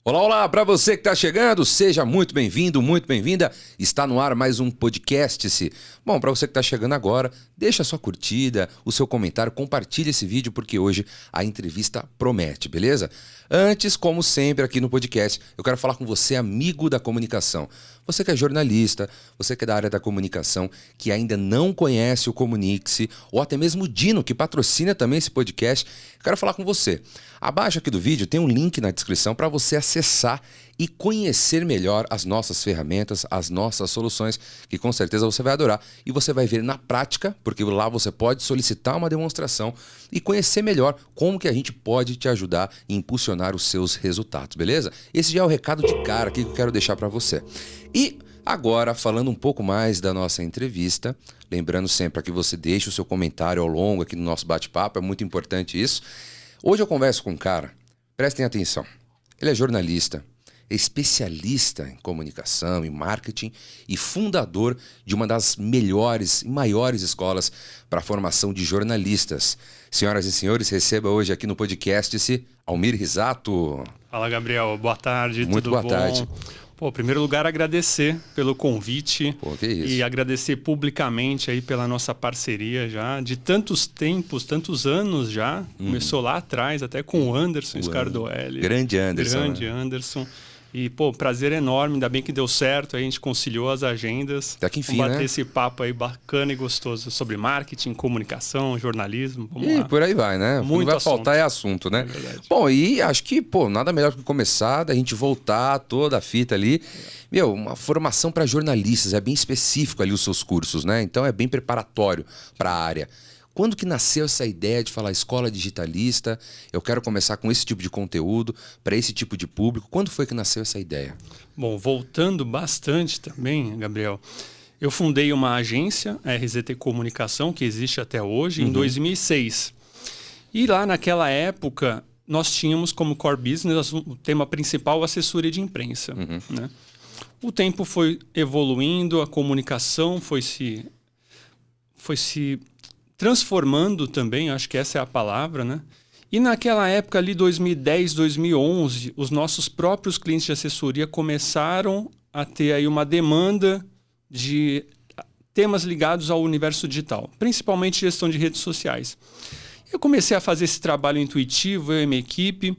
Olá, olá, para você que está chegando, seja muito bem-vindo, muito bem-vinda. Está no ar mais um podcast. Bom, para você que está chegando agora, deixa a sua curtida, o seu comentário, compartilhe esse vídeo porque hoje a entrevista promete, beleza? Antes, como sempre aqui no podcast, eu quero falar com você, amigo da comunicação. Você que é jornalista, você que é da área da comunicação, que ainda não conhece o Comunique-se, ou até mesmo o Dino, que patrocina também esse podcast, eu quero falar com você. Abaixo aqui do vídeo tem um link na descrição para você acessar e conhecer melhor as nossas ferramentas, as nossas soluções, que com certeza você vai adorar. E você vai ver na prática, porque lá você pode solicitar uma demonstração e conhecer melhor como que a gente pode te ajudar e impulsionar os seus resultados, beleza? Esse já é o recado de cara aqui que eu quero deixar para você. E agora, falando um pouco mais da nossa entrevista, lembrando sempre que você deixe o seu comentário ao longo aqui no nosso bate-papo, é muito importante isso. Hoje eu converso com um cara, prestem atenção, ele é jornalista, é especialista em comunicação e marketing e fundador de uma das melhores e maiores escolas para a formação de jornalistas. Senhoras e senhores, receba hoje aqui no podcast esse Almir Risato. Fala, Gabriel. Boa tarde, Muito tudo boa bom? tarde. Pô, em primeiro lugar, agradecer pelo convite. Pô, que isso. E agradecer publicamente aí pela nossa parceria já, de tantos tempos, tantos anos já. Começou lá atrás, até com o Anderson Scardoelli. Grande Anderson. Grande Anderson. E, pô, prazer enorme, ainda bem que deu certo, aí a gente conciliou as agendas. Até que enfim, Vamos bater né? esse papo aí bacana e gostoso sobre marketing, comunicação, jornalismo. Vamos E lá. por aí vai, né? Muito O que vai assunto. faltar é assunto, né? É verdade. Bom, e acho que, pô, nada melhor que começar, da gente voltar toda a fita ali. Meu, uma formação para jornalistas, é bem específico ali os seus cursos, né? Então é bem preparatório para a área. Quando que nasceu essa ideia de falar escola digitalista? Eu quero começar com esse tipo de conteúdo, para esse tipo de público. Quando foi que nasceu essa ideia? Bom, voltando bastante também, Gabriel, eu fundei uma agência, a RZT Comunicação, que existe até hoje, em 2006. E lá naquela época, nós tínhamos como core business o tema principal, assessoria de imprensa. Né? O tempo foi evoluindo, a comunicação foi se transformando também, acho que essa é a palavra, né? E naquela época ali, 2010, 2011, os nossos próprios clientes de assessoria começaram a ter aí uma demanda de temas ligados ao universo digital, principalmente gestão de redes sociais. Eu comecei a fazer esse trabalho intuitivo, eu e minha equipe,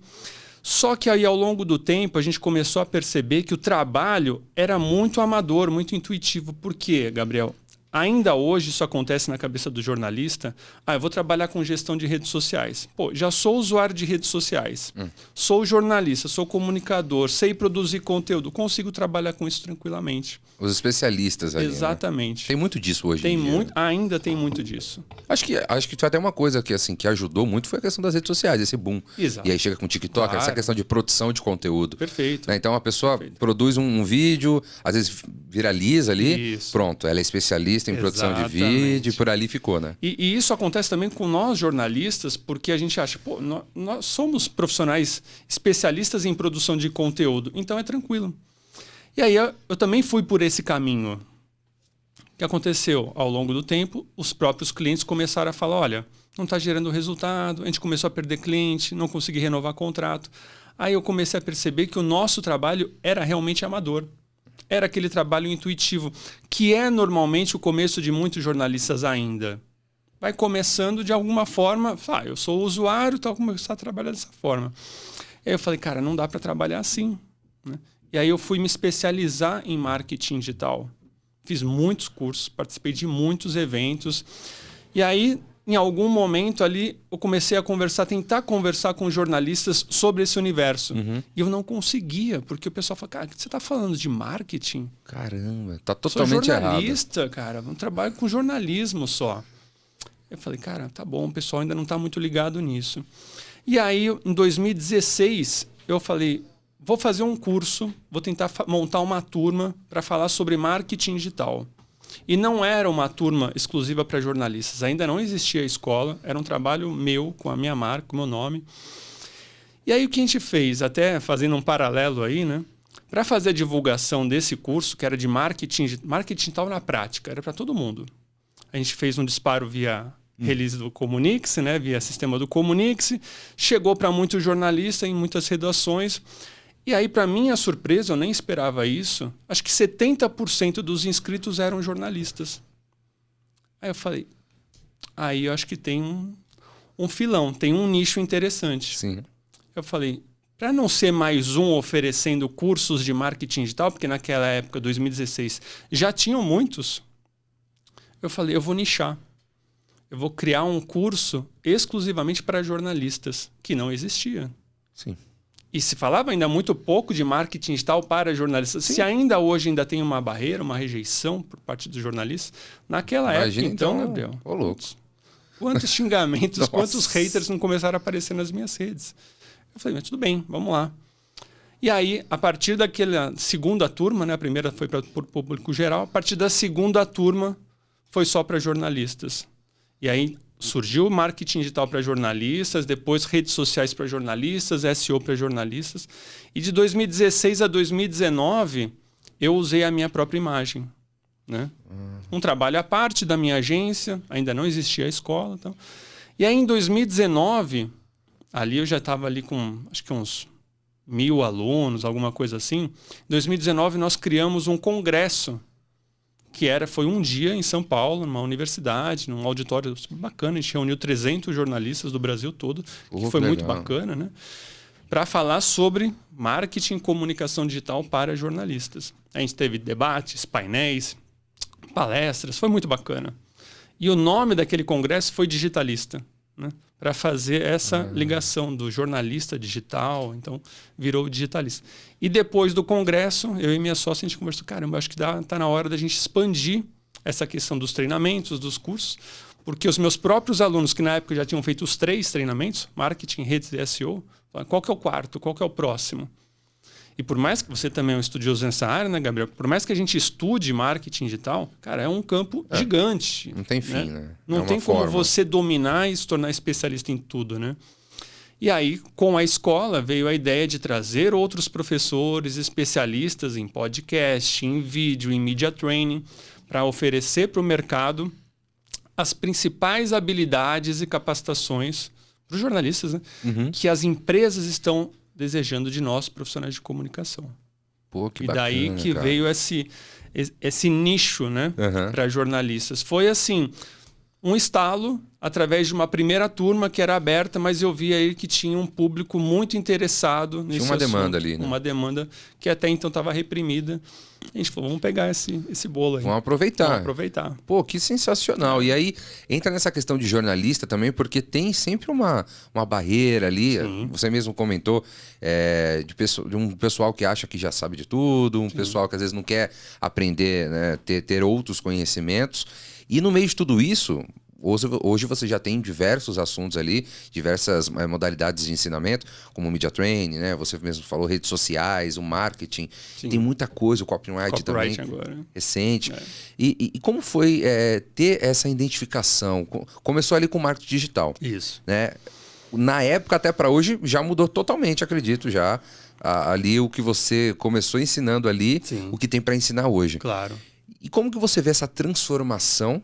só que aí ao longo do tempo a gente começou a perceber que o trabalho era muito amador, muito intuitivo. Por quê, Gabriel? Ainda hoje isso acontece na cabeça do jornalista. Eu vou trabalhar com gestão de redes sociais. Pô, já sou usuário de redes sociais. Sou jornalista, sou comunicador, sei produzir conteúdo. Consigo trabalhar com isso tranquilamente. Os especialistas ali, Exatamente. né? Tem muito disso hoje Tem em dia. muito, ainda tem muito disso. Acho que foi até uma coisa que, assim, que ajudou muito foi a questão das redes sociais, esse boom. Exato. E aí chega com o TikTok, Claro. essa questão de produção de conteúdo. Perfeito. Né? Então a pessoa produz um vídeo, às vezes viraliza ali, Isso. pronto, ela é especialista em produção de Exatamente. vídeo e por ali ficou, né? E isso acontece também com nós jornalistas, porque a gente acha, pô, nós somos profissionais especialistas em produção de conteúdo, então é tranquilo. E aí eu também fui por esse caminho. O que aconteceu? Ao longo do tempo, os próprios clientes começaram a falar, olha, não está gerando resultado, a gente começou a perder cliente, não consegui renovar contrato. Aí eu comecei a perceber que o nosso trabalho era realmente amador. Era aquele trabalho intuitivo, que é normalmente o começo de muitos jornalistas ainda. Vai começando de alguma forma, eu sou usuário, tal, começar a trabalhar dessa forma. Aí eu falei, cara, não dá para trabalhar assim, né? E aí eu fui me especializar em marketing digital. Fiz muitos cursos, participei de muitos eventos. E aí, em algum momento ali, eu comecei a tentar conversar com jornalistas sobre esse universo. E eu não conseguia, porque o pessoal fala, cara, você está falando de marketing? Caramba, tá totalmente Sou errado. jornalista, cara, eu trabalho com jornalismo só. Eu falei, cara, tá bom, o pessoal ainda não está muito ligado nisso. E aí, em 2016, eu falei, vou fazer um curso, vou tentar montar uma turma para falar sobre marketing digital. E não era uma turma exclusiva para jornalistas, ainda não existia a escola, era um trabalho meu, com a minha marca, com o meu nome. E aí o que a gente fez, até fazendo um paralelo aí, né? Para fazer a divulgação desse curso, que era de marketing digital na prática, era para todo mundo. A gente fez um disparo via release do Comunique-se, né? Via sistema do Comunique-se, chegou para muitos jornalistas em muitas redações. E aí, para minha surpresa, eu nem esperava isso, acho que 70% dos inscritos eram jornalistas. Aí eu falei, aí eu acho que tem um filão, tem um nicho interessante. Sim. Eu falei, para não ser mais um oferecendo cursos de marketing digital, porque naquela época, 2016, já tinham muitos, eu falei, eu vou nichar. Eu vou criar um curso exclusivamente para jornalistas, que não existia. Sim. E se falava ainda muito pouco de marketing digital para jornalistas. Sim. Se ainda hoje ainda tem uma barreira, uma rejeição por parte dos jornalistas, naquela Imagina, época, então, Gabriel, ô louco. quantos xingamentos, quantos haters não começaram a aparecer nas minhas redes. Eu falei, mas tudo bem, vamos lá. E aí, a partir daquela segunda turma, né, a primeira foi para o público geral, a partir da segunda turma foi só para jornalistas. E aí surgiu o marketing digital para jornalistas, depois redes sociais para jornalistas, SEO para jornalistas. E de 2016 a 2019, eu usei a minha própria imagem. Né? Um trabalho à parte da minha agência, ainda não existia a escola. Então. E aí em 2019, ali eu já estava ali com acho que uns 1.000 alunos, alguma coisa assim. Em 2019 nós criamos um congresso foi um dia em São Paulo, numa universidade, num auditório bacana. A gente reuniu 300 jornalistas do Brasil todo, que foi muito bacana, né? Para falar sobre marketing e comunicação digital para jornalistas. A gente teve debates, painéis, palestras, foi muito bacana. E o nome daquele congresso foi Digitalista, né? Para fazer essa ligação do jornalista digital, então virou digitalista. E depois do congresso, eu e minha sócia, a gente conversou, caramba, acho que tá na hora da gente expandir essa questão dos treinamentos, dos cursos, porque os meus próprios alunos, que na época já tinham feito os 3 treinamentos, marketing, redes e SEO, falaram, qual que é o quarto, qual que é o próximo? E por mais que você também é um estudioso nessa área, né, Gabriel? Por mais que a gente estude marketing digital, cara, é um campo gigante. Não tem fim, né? Não tem como você dominar e se tornar especialista em tudo, né? E aí, com a escola, veio a ideia de trazer outros professores especialistas em podcast, em vídeo, em media training, para oferecer para o mercado as principais habilidades e capacitações para os jornalistas, né? Que as empresas estão desejando de nós, profissionais de comunicação. Pô, que e bacana, daí que cara. veio esse nicho, né, para jornalistas. Foi assim, um estalo através de uma primeira turma que era aberta, mas eu vi aí que tinha um público muito interessado nesse assunto. Tinha uma demanda ali, né? Uma demanda que até então estava reprimida. A gente falou, vamos pegar esse bolo aí. Vamos aproveitar. Vamos aproveitar. Pô, que sensacional. E aí, entra nessa questão de jornalista também, porque tem sempre uma barreira ali. Sim. Você mesmo comentou de um pessoal que acha que já sabe de tudo, um pessoal que às vezes não quer aprender, né, ter outros conhecimentos. E no meio de tudo isso, hoje você já tem diversos assuntos ali, diversas modalidades de ensinamento, como o media training, né? Você mesmo falou redes sociais, o marketing. Sim. Tem muita coisa, o copyright também, agora. Recente. E como foi ter essa identificação? Começou ali com o marketing digital. Isso. Né? Na época até para hoje já mudou totalmente, acredito, já. Ali o que você começou ensinando ali, sim, o que tem para ensinar hoje. Claro. E como que você vê essa transformação?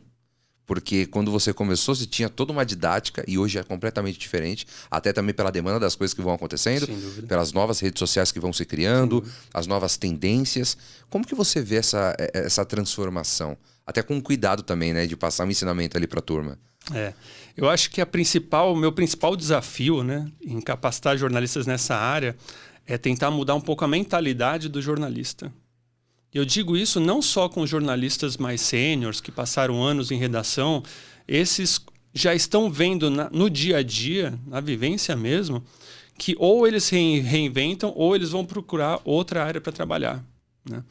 Porque quando você começou, você tinha toda uma didática e hoje é completamente diferente, até também pela demanda das coisas que vão acontecendo, pelas novas redes sociais que vão se criando, as novas tendências. Como que você vê essa transformação? Até com cuidado também, né, de passar um ensinamento ali para a turma. Eu acho que o meu principal desafio, né, em capacitar jornalistas nessa área é tentar mudar um pouco a mentalidade do jornalista. Eu digo isso não só com jornalistas mais sêniores, que passaram anos em redação, esses já estão vendo no dia a dia, na vivência mesmo, que ou eles se reinventam ou eles vão procurar outra área para trabalhar. Né?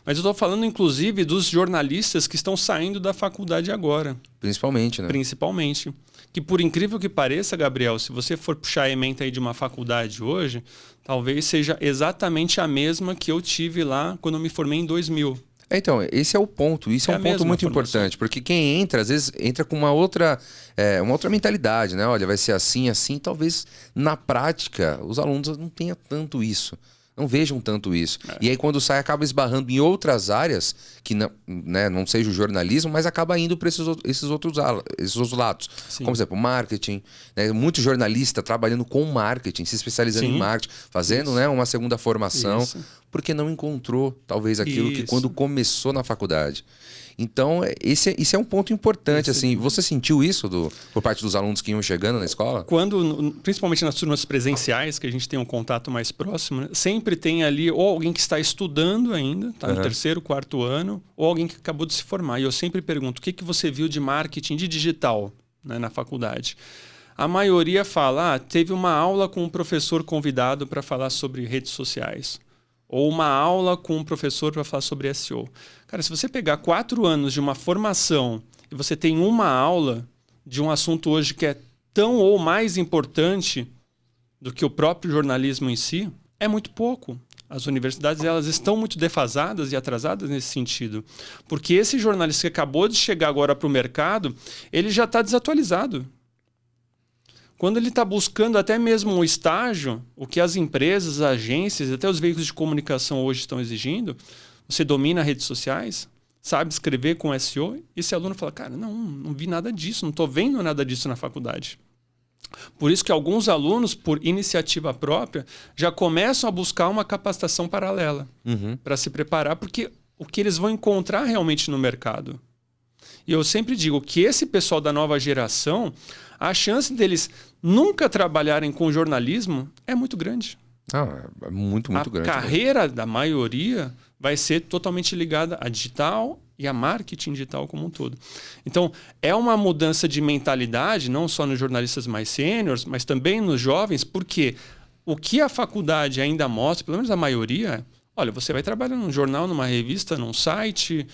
Mas eu estou falando, inclusive, dos jornalistas que estão saindo da faculdade agora. Principalmente, né? Principalmente. Que por incrível que pareça, Gabriel, se você for puxar a ementa aí de uma faculdade hoje, talvez seja exatamente a mesma que eu tive lá quando eu me formei em 2000. Então, esse é o ponto. Isso é um ponto muito importante, porque quem entra, às vezes, entra com uma outra mentalidade, né? Olha, vai ser assim, assim. Talvez, na prática, os alunos não tenham tanto isso. não vejam tanto isso. E aí quando sai, acaba esbarrando em outras áreas que não, né, não seja o jornalismo, mas acaba indo para esses outros lados. Sim. Como, por exemplo, marketing. Né? Muito jornalista trabalhando com marketing, se especializando em marketing, fazendo né, uma segunda formação, porque não encontrou, talvez, aquilo que quando começou na faculdade. Então, esse é um ponto importante. Assim, você sentiu isso por parte dos alunos que iam chegando na escola? Principalmente nas turmas presenciais, que a gente tem um contato mais próximo, né? Sempre tem ali ou alguém que está estudando ainda, está no terceiro, quarto ano, ou alguém que acabou de se formar. E eu sempre pergunto, o que você viu de marketing de digital, né, na faculdade? A maioria fala, teve uma aula com um professor convidado para falar sobre redes sociais. Ou uma aula com um professor para falar sobre SEO. Cara, se você pegar 4 anos de uma formação e você tem uma aula de um assunto hoje que é tão ou mais importante do que o próprio jornalismo em si, é muito pouco. As universidades elas estão muito defasadas e atrasadas nesse sentido. Porque esse jornalista que acabou de chegar agora para o mercado, ele já está desatualizado. Quando ele está buscando até mesmo um estágio, o que as empresas, as agências, até os veículos de comunicação hoje estão exigindo, você domina redes sociais, sabe escrever com SEO, e esse aluno fala, cara, não vi nada disso, não estou vendo nada disso na faculdade. Por isso que alguns alunos, por iniciativa própria, já começam a buscar uma capacitação paralela para se preparar, porque o que eles vão encontrar realmente no mercado. E eu sempre digo que esse pessoal da nova geração, a chance deles nunca trabalharem com jornalismo é muito grande. É muito grande. A carreira da maioria vai ser totalmente ligada a digital e a marketing digital como um todo. Então, é uma mudança de mentalidade, não só nos jornalistas mais sêniores, mas também nos jovens, porque o que a faculdade ainda mostra, pelo menos a maioria, olha, você vai trabalhar num jornal, numa revista, num site,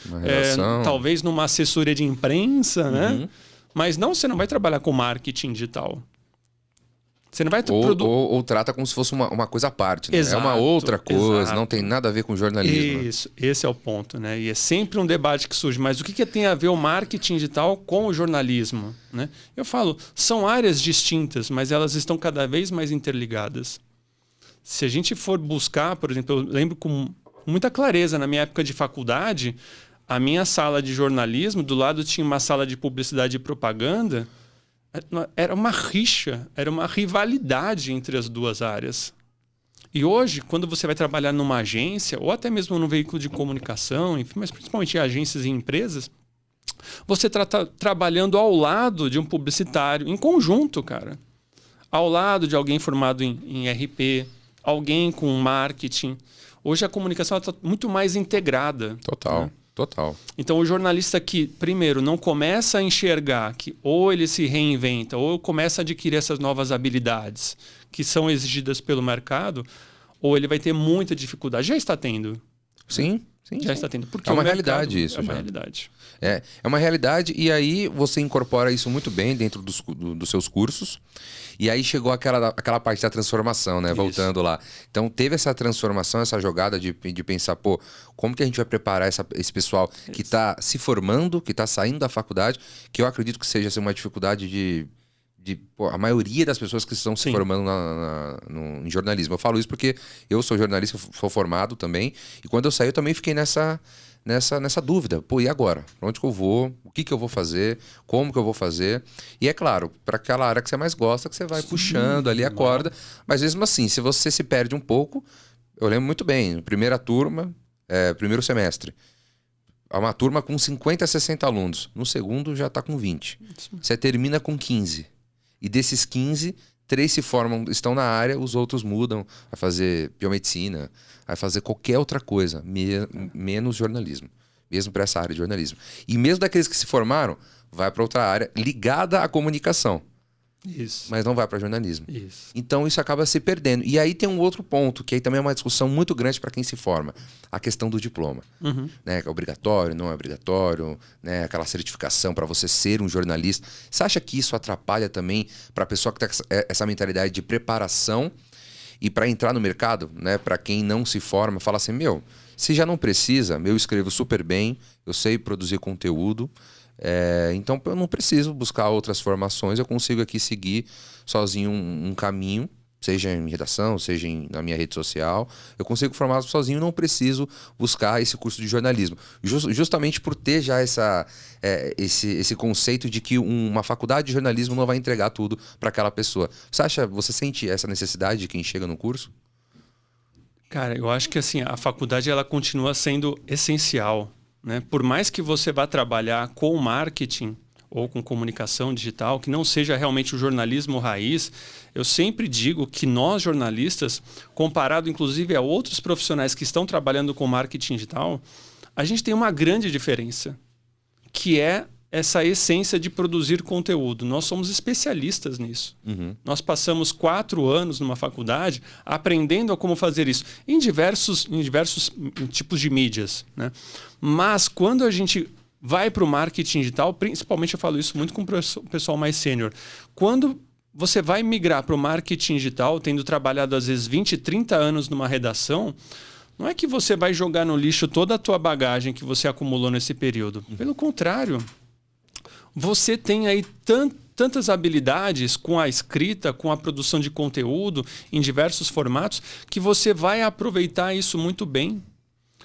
talvez numa assessoria de imprensa, né? Mas você não vai trabalhar com marketing digital. Você não vai ou trata como se fosse uma coisa à parte. Né? Exato, é uma outra coisa, não tem nada a ver com jornalismo. Isso, esse é o ponto. Né? E é sempre um debate que surge. Mas o que tem a ver o marketing digital com o jornalismo? Né? Eu falo, são áreas distintas, mas elas estão cada vez mais interligadas. Se a gente for buscar, por exemplo, eu lembro com muita clareza, na minha época de faculdade, a minha sala de jornalismo, do lado tinha uma sala de publicidade e propaganda. Era uma rixa, era uma rivalidade entre as duas áreas. E hoje, quando você vai trabalhar numa agência, ou até mesmo num veículo de comunicação, enfim, mas principalmente em agências e empresas, você está trabalhando ao lado de um publicitário, em conjunto, cara. Ao lado de alguém formado em RP, alguém com marketing. Hoje a comunicação está muito mais integrada. Total. Né? Total. Então, o jornalista que, primeiro, não começa a enxergar que ou ele se reinventa ou começa a adquirir essas novas habilidades que são exigidas pelo mercado, ou ele vai ter muita dificuldade. Já está tendo. Sim. Já está tendo. Porque é uma realidade isso. É uma realidade. É uma realidade e aí você incorpora isso muito bem dentro dos seus cursos. E aí chegou aquela parte da transformação, né? Isso. Voltando lá. Então teve essa transformação, essa jogada de pensar, pô, como que a gente vai preparar esse pessoal que está se formando, que está saindo da faculdade, que eu acredito que seja assim, uma dificuldade pô, a maioria das pessoas que estão se formando em jornalismo. Eu falo isso porque eu sou jornalista, sou formado também. E quando eu saí, eu também fiquei nessa dúvida. Pô, e agora? Pra onde que eu vou? O que eu vou fazer? Como que eu vou fazer? E é claro, para aquela área que você mais gosta, que você vai puxando ali a corda. Mas mesmo assim, se você se perde um pouco, eu lembro muito bem, primeira turma, primeiro semestre. Uma turma com 50 a 60 alunos. No segundo já está com 20. Você termina com 15. E desses 15, 3 se formam, estão na área, os outros mudam, vai fazer biomedicina, vai fazer qualquer outra coisa, menos jornalismo. Mesmo para essa área de jornalismo. E mesmo daqueles que se formaram, vai para outra área ligada à comunicação. Isso. Mas não vai para jornalismo. Isso. Então isso acaba se perdendo. E aí tem um outro ponto, que aí também é uma discussão muito grande para quem se forma. A questão do diploma. Né? É obrigatório, não é obrigatório, né? Aquela certificação para você ser um jornalista. Você acha que isso atrapalha também para a pessoa que tem essa mentalidade de preparação e para entrar no mercado, né? Para quem não se forma, fala assim, se já não precisa, eu escrevo super bem, eu sei produzir conteúdo, então eu não preciso buscar outras formações, eu consigo aqui seguir sozinho um caminho seja em redação, seja na minha rede social, eu consigo formar sozinho, não preciso buscar esse curso de jornalismo. Justamente por ter já esse conceito de que uma faculdade de jornalismo não vai entregar tudo para aquela pessoa. Você sente essa necessidade de quem chega no curso? Cara, eu acho que assim, a faculdade ela continua sendo essencial, né? Por mais que você vá trabalhar com marketing ou com comunicação digital, que não seja realmente o jornalismo raiz, eu sempre digo que nós, jornalistas, comparado inclusive a outros profissionais que estão trabalhando com marketing digital, a gente tem uma grande diferença, que é essa essência de produzir conteúdo. Nós somos especialistas nisso. Uhum. Nós passamos 4 anos numa faculdade aprendendo a como fazer isso em diversos tipos de mídias, né? Mas quando a gente vai para o marketing digital, principalmente eu falo isso muito com o pessoal mais sênior, quando você vai migrar para o marketing digital, tendo trabalhado às vezes 20, 30 anos numa redação, não é que você vai jogar no lixo toda a tua bagagem que você acumulou nesse período. Pelo contrário, você tem aí tantas habilidades com a escrita, com a produção de conteúdo em diversos formatos, que você vai aproveitar isso muito bem.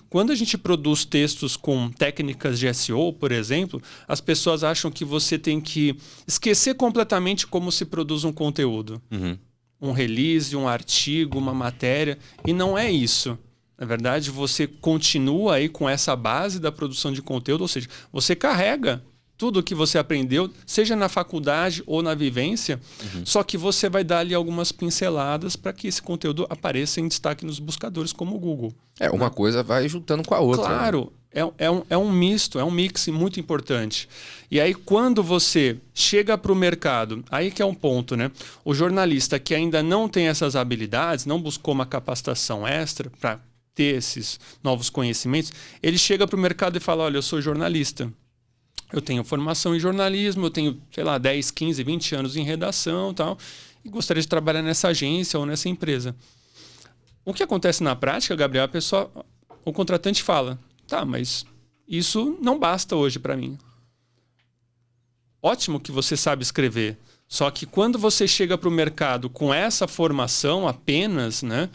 Quando a gente produz textos com técnicas de SEO, por exemplo, as pessoas acham que você tem que esquecer completamente como se produz um conteúdo. Uhum. Um release, um artigo, uma matéria. E não é isso. Na verdade, você continua aí com essa base da produção de conteúdo, ou seja, você carrega tudo o que você aprendeu, seja na faculdade ou na vivência, só que você vai dar ali algumas pinceladas para que esse conteúdo apareça em destaque nos buscadores como o Google. Uma coisa vai juntando com a outra. Claro, né? É um misto, é um mix muito importante. E aí, quando você chega para o mercado, aí que é um ponto, né? O jornalista que ainda não tem essas habilidades, não buscou uma capacitação extra para ter esses novos conhecimentos, ele chega para o mercado e fala, olha, eu sou jornalista. Eu tenho formação em jornalismo, eu tenho, 10, 15, 20 anos em redação e tal, e gostaria de trabalhar nessa agência ou nessa empresa. O que acontece na prática, Gabriel, o contratante fala, tá, mas isso não basta hoje para mim. Ótimo que você sabe escrever, só que quando você chega para o mercado com essa formação apenas, né,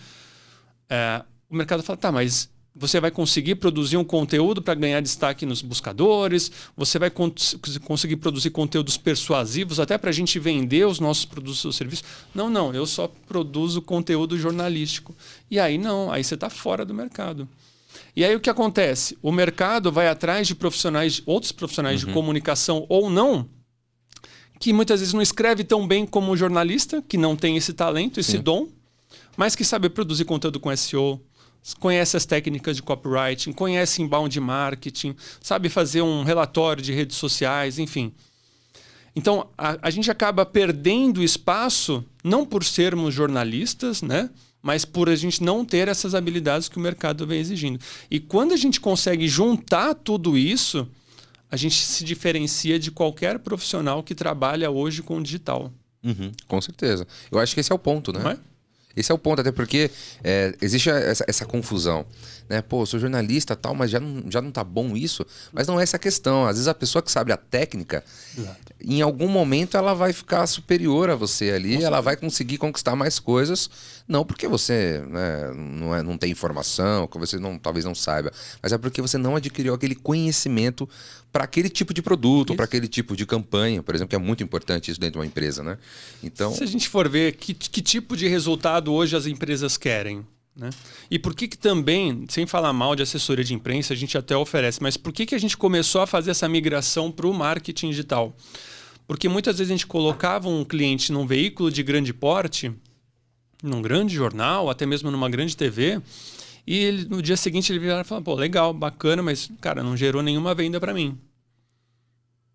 o mercado fala, tá, mas você vai conseguir produzir um conteúdo para ganhar destaque nos buscadores, você vai conseguir produzir conteúdos persuasivos até para a gente vender os nossos produtos ou serviços. Não, eu só produzo conteúdo jornalístico. E aí aí você está fora do mercado. E aí o que acontece? O mercado vai atrás de outros profissionais de comunicação ou não, que muitas vezes não escreve tão bem como o jornalista, que não tem esse talento, esse dom, mas que sabe produzir conteúdo com SEO, conhece as técnicas de copywriting, conhece inbound marketing, sabe fazer um relatório de redes sociais, enfim. Então, a gente acaba perdendo espaço, não por sermos jornalistas, né? Mas por a gente não ter essas habilidades que o mercado vem exigindo. E quando a gente consegue juntar tudo isso, a gente se diferencia de qualquer profissional que trabalha hoje com o digital. Uhum, com certeza. Eu acho que esse é o ponto, né? Não é? Esse é o ponto, até porque existe essa confusão, né? Pô, eu sou jornalista e tal, mas já não tá bom isso. Mas não é essa a questão. Às vezes a pessoa que sabe a técnica, em algum momento ela vai ficar superior a você ali, ela vai conseguir conquistar mais coisas, não porque você, né, não tem informação, que você talvez não saiba, mas é porque você não adquiriu aquele conhecimento para aquele tipo de produto, para aquele tipo de campanha, por exemplo, que é muito importante isso dentro de uma empresa, né? Então, se a gente for ver que tipo de resultado hoje as empresas querem, né? E por que também, sem falar mal de assessoria de imprensa, a gente até oferece, mas por que a gente começou a fazer essa migração para o marketing digital? Porque muitas vezes a gente colocava um cliente num veículo de grande porte, num grande jornal, até mesmo numa grande TV, e ele, no dia seguinte ele virava e falava, pô, legal, bacana, mas, cara, não gerou nenhuma venda para mim.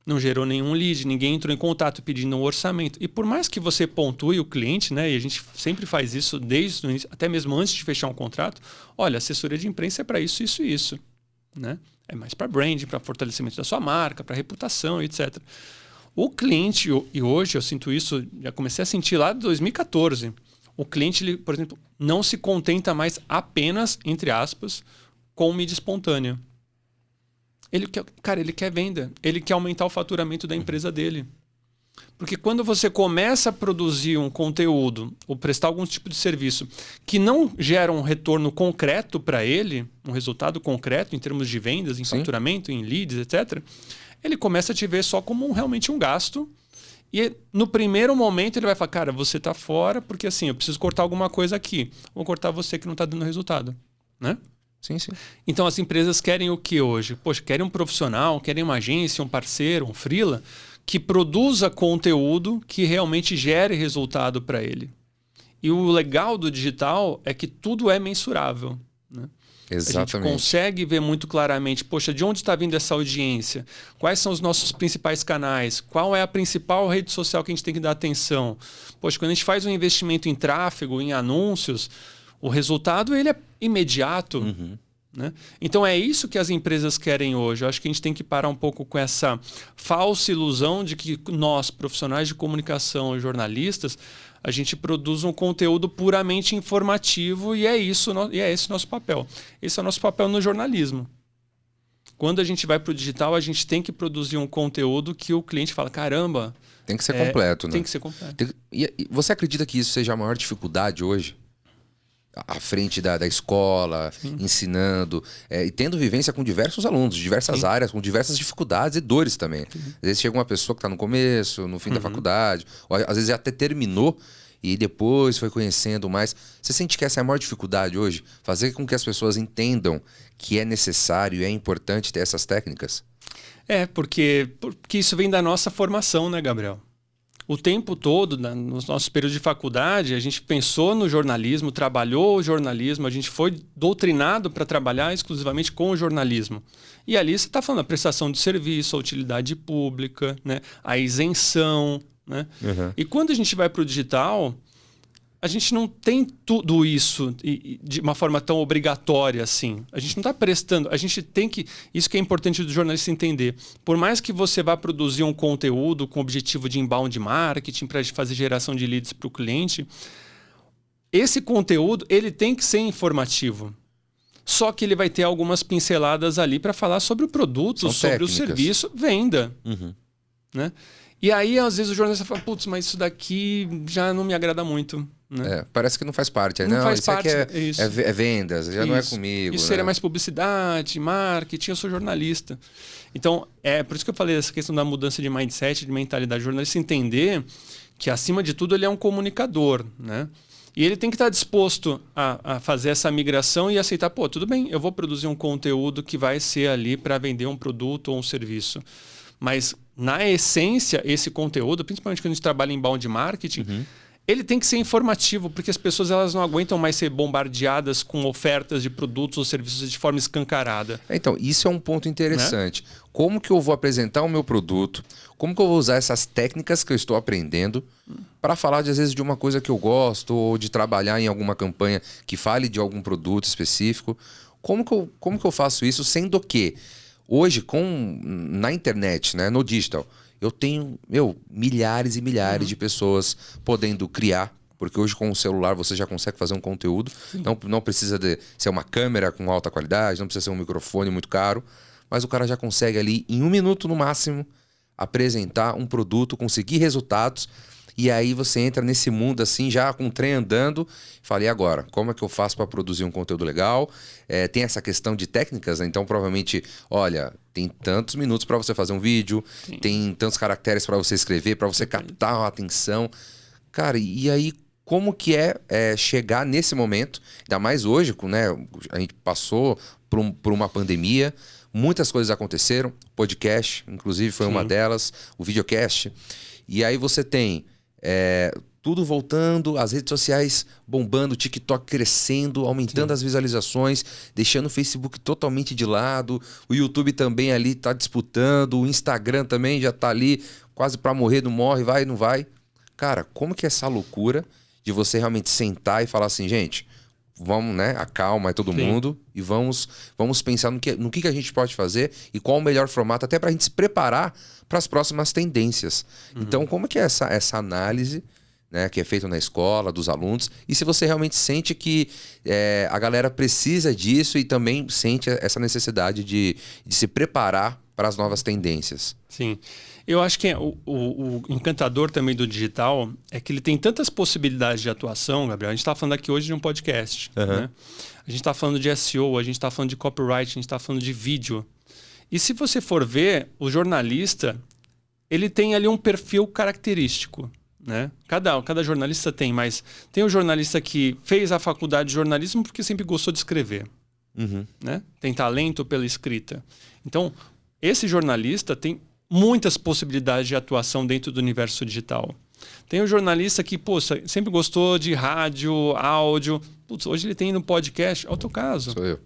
Não gerou nenhum lead, ninguém entrou em contato pedindo um orçamento. E por mais que você pontue o cliente, né, e a gente sempre faz isso desde o início, até mesmo antes de fechar um contrato, olha, assessoria de imprensa é para isso, isso e isso. Né? É mais para branding, para fortalecimento da sua marca, para reputação, etc. O cliente, e hoje eu sinto isso, já comecei a sentir lá de 2014, o cliente, ele, por exemplo, não se contenta mais apenas, entre aspas, com mídia espontânea. Ele quer venda. Ele quer aumentar o faturamento da empresa dele. Porque quando você começa a produzir um conteúdo ou prestar algum tipo de serviço que não gera um retorno concreto para ele, um resultado concreto em termos de vendas, em faturamento, em leads, etc., ele começa a te ver só como realmente um gasto. E no primeiro momento ele vai falar, cara, você está fora porque assim, eu preciso cortar alguma coisa aqui. Vou cortar você que não está dando resultado. Né? Sim. Então as empresas querem o que hoje? Poxa, querem um profissional, querem uma agência, um parceiro, um freela que produza conteúdo que realmente gere resultado para ele. E o legal do digital é que tudo é mensurável. Né? Exatamente. A gente consegue ver muito claramente, poxa, de onde está vindo essa audiência? Quais são os nossos principais canais? Qual é a principal rede social que a gente tem que dar atenção? Poxa, quando a gente faz um investimento em tráfego, em anúncios, o resultado ele é imediato. Né? Então é isso que as empresas querem hoje. Eu acho que a gente tem que parar um pouco com essa falsa ilusão de que nós, profissionais de comunicação, jornalistas, a gente produz um conteúdo puramente informativo e é esse o nosso papel. Esse é o nosso papel no jornalismo. Quando a gente vai para o digital, a gente tem que produzir um conteúdo que o cliente fala, caramba... Tem que ser completo, né? Tem que ser completo. E você acredita que isso seja a maior dificuldade hoje? À frente da escola, ensinando, e tendo vivência com diversos alunos, de diversas áreas, com diversas dificuldades e dores também. Às vezes chega uma pessoa que está no começo, no fim da faculdade, ou às vezes até terminou e depois foi conhecendo mais. Você sente que essa é a maior dificuldade hoje? Fazer com que as pessoas entendam que é necessário e é importante ter essas técnicas? Porque isso vem da nossa formação, né, Gabriel? O tempo todo, nos nossos períodos de faculdade, a gente pensou no jornalismo, trabalhou o jornalismo, a gente foi doutrinado para trabalhar exclusivamente com o jornalismo. E ali você está falando a prestação de serviço, a utilidade pública, né? A isenção. Né? E quando a gente vai para o digital, a gente não tem tudo isso de uma forma tão obrigatória assim. A gente não está prestando. A gente tem que... Isso que é importante do jornalista entender. Por mais que você vá produzir um conteúdo com o objetivo de inbound marketing, para fazer geração de leads para o cliente, esse conteúdo ele tem que ser informativo. Só que ele vai ter algumas pinceladas ali para falar sobre o produto, São sobre técnicas. o serviço, venda. Né? E aí, às vezes, o jornalista fala, putz, mas isso daqui já não me agrada muito. Né? Parece que não faz parte. Não faz isso parte. aqui é vendas, já não é comigo. Isso né? seria mais publicidade, marketing, eu sou jornalista. Então, é por isso que eu falei essa questão da mudança de mindset, de mentalidade. O jornalista entender que, acima de tudo, ele é um comunicador. Né? E ele tem que estar disposto a fazer essa migração e aceitar, pô, tudo bem, eu vou produzir um conteúdo que vai ser ali para vender um produto ou um serviço. Mas, na essência, esse conteúdo, principalmente quando a gente trabalha em inbound marketing, ele tem que ser informativo, porque as pessoas elas não aguentam mais ser bombardeadas com ofertas de produtos ou serviços de forma escancarada. Então, isso é um ponto interessante. Né? Como que eu vou apresentar o meu produto? Como que eu vou usar essas técnicas que eu estou aprendendo para falar, às vezes, de uma coisa que eu gosto ou de trabalhar em alguma campanha que fale de algum produto específico? Como que eu faço isso sendo que hoje, na internet, né, no digital, eu tenho milhares e milhares de pessoas podendo criar, porque hoje com o celular você já consegue fazer um conteúdo. Não precisa ser uma câmera com alta qualidade, não precisa ser um microfone muito caro, mas o cara já consegue ali, em 1 minuto no máximo, apresentar um produto, conseguir resultados. E aí você entra nesse mundo assim, já com o trem andando, fala, e agora? Como é que eu faço para produzir um conteúdo legal? Tem essa questão de técnicas, né? Então provavelmente, olha, tem tantos minutos para você fazer um vídeo, tem tantos caracteres para você escrever, para você captar a atenção. Cara, e aí como que é chegar nesse momento, ainda mais hoje, né? A gente passou por uma pandemia, muitas coisas aconteceram, podcast, inclusive foi uma delas, o videocast, e aí você tem... tudo voltando, as redes sociais bombando, o TikTok crescendo, aumentando as visualizações, deixando o Facebook totalmente de lado, o YouTube também ali está disputando, o Instagram também já está ali quase para morrer, não morre, vai, não vai. Cara, como que é essa loucura de você realmente sentar e falar assim, gente, vamos, né, acalma todo mundo e vamos pensar no que a gente pode fazer e qual o melhor formato, até para a gente se preparar para as próximas tendências. Então, como que é essa análise, né, que é feita na escola, dos alunos, e se você realmente sente que a galera precisa disso e também sente essa necessidade de se preparar para as novas tendências? Sim. Eu acho que o encantador também do digital é que ele tem tantas possibilidades de atuação, Gabriel. A gente está falando aqui hoje de um podcast. Né? A gente está falando de SEO, a gente está falando de copyright, a gente está falando de vídeo. E se você for ver, o jornalista, ele tem ali um perfil característico. Né? Cada jornalista tem, mas tem o jornalista que fez a faculdade de jornalismo porque sempre gostou de escrever. Né? Tem talento pela escrita. Então, esse jornalista tem muitas possibilidades de atuação dentro do universo digital. Tem o jornalista que, sempre gostou de rádio, áudio. Putz, hoje ele tem no podcast, é o teu caso. Sou eu.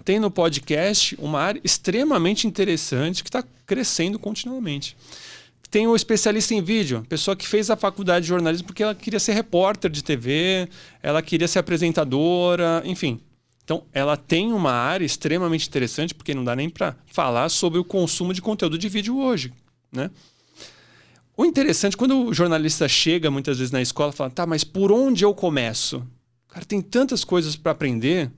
Tem no podcast uma área extremamente interessante que está crescendo continuamente. Tem o especialista em vídeo, pessoa que fez a faculdade de jornalismo porque ela queria ser repórter de TV, ela queria ser apresentadora, enfim. Então, ela tem uma área extremamente interessante, porque não dá nem para falar sobre o consumo de conteúdo de vídeo hoje. Né? O interessante, quando o jornalista chega muitas vezes na escola e fala, tá, mas por onde eu começo? Cara, tem tantas coisas para aprender.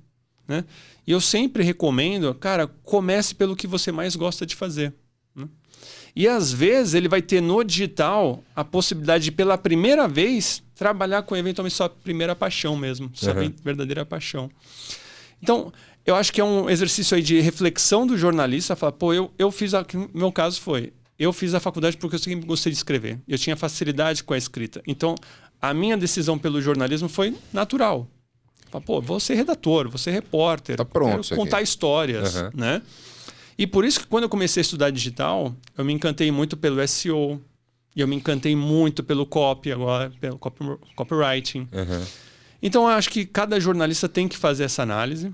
Né? E eu sempre recomendo, cara, comece pelo que você mais gosta de fazer. Né? E às vezes ele vai ter no digital a possibilidade de, pela primeira vez, trabalhar com eventualmente sua primeira paixão mesmo, sua verdadeira paixão. Então, eu acho que é um exercício aí de reflexão do jornalista, falar, eu fiz, no meu caso foi, eu fiz a faculdade porque eu sempre gostei de escrever, eu tinha facilidade com a escrita. Então, a minha decisão pelo jornalismo foi natural. Falar, vou ser redator, vou ser repórter, tá pronto, quero contar histórias, né? E por isso que quando eu comecei a estudar digital, eu me encantei muito pelo SEO, e eu me encantei muito pelo copy agora, pelo copywriting. Então, eu acho que cada jornalista tem que fazer essa análise,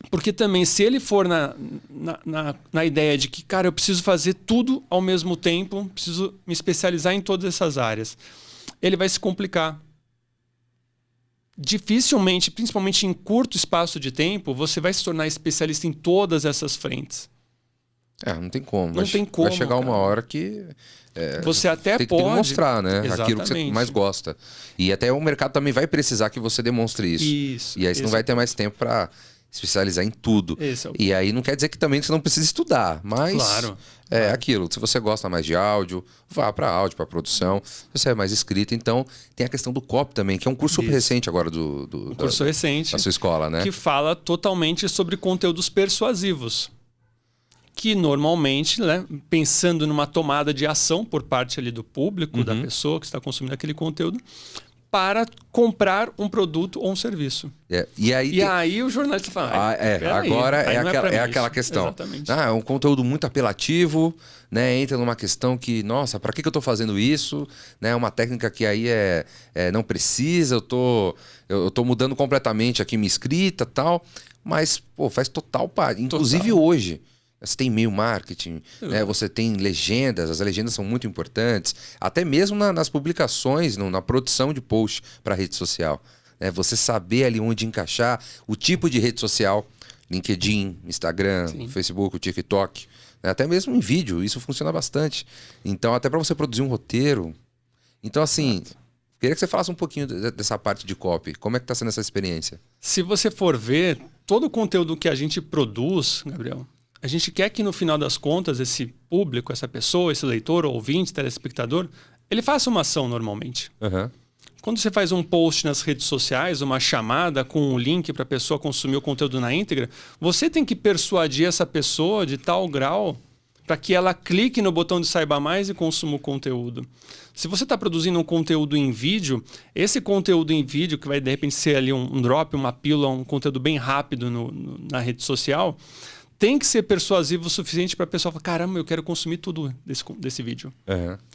porque também, se ele for na ideia de que, cara, eu preciso fazer tudo ao mesmo tempo, preciso me especializar em todas essas áreas, ele vai se complicar. Dificilmente, principalmente em curto espaço de tempo, você vai se tornar especialista em todas essas frentes. Não tem como. Não tem como. Vai chegar uma hora que... você até tem pode... que mostrar, né? Exatamente. Aquilo que você mais gosta. E até o mercado também vai precisar que você demonstre isso. E aí você não vai ter mais tempo para especializar em tudo. E aí não quer dizer que também você não precisa estudar, mas claro. Aquilo. Se você gosta mais de áudio, vá para áudio, para produção. Se você é mais escrito, então tem a questão do copy também, que é um curso super recente agora curso recente da sua escola, né? Que fala totalmente sobre conteúdos persuasivos. Que normalmente, né, pensando numa tomada de ação por parte ali do público, da pessoa que está consumindo aquele conteúdo, para comprar um produto ou um serviço. E aí o jornalista fala... agora é aquela questão. Exatamente. É um conteúdo muito apelativo, né? Entra numa questão que, nossa, para que eu estou fazendo isso? Né? Uma técnica que aí não precisa, eu tô mudando completamente aqui minha escrita e tal, mas faz total parte. Inclusive hoje... Você tem e-mail marketing, né? Você tem legendas, as legendas são muito importantes, até mesmo nas publicações, na produção de post para rede social. Né? Você saber ali onde encaixar o tipo de rede social, LinkedIn, Instagram, Facebook, o TikTok, né? Até mesmo em vídeo, isso funciona bastante. Então, até para você produzir um roteiro. Então, assim, queria que você falasse um pouquinho dessa parte de copy. Como é que está sendo essa experiência? Se você for ver, todo o conteúdo que a gente produz, Gabriel, a gente quer que no final das contas esse público, essa pessoa, esse leitor, ouvinte, telespectador, ele faça uma ação normalmente. Quando você faz um post nas redes sociais, uma chamada com um link para a pessoa consumir o conteúdo na íntegra, você tem que persuadir essa pessoa de tal grau para que ela clique no botão de saiba mais e consuma o conteúdo. Se você está produzindo um conteúdo em vídeo, esse conteúdo em vídeo, que vai de repente ser ali um drop, uma pílula, um conteúdo bem rápido na rede social, tem que ser persuasivo o suficiente para a pessoa falar, caramba, eu quero consumir tudo desse vídeo.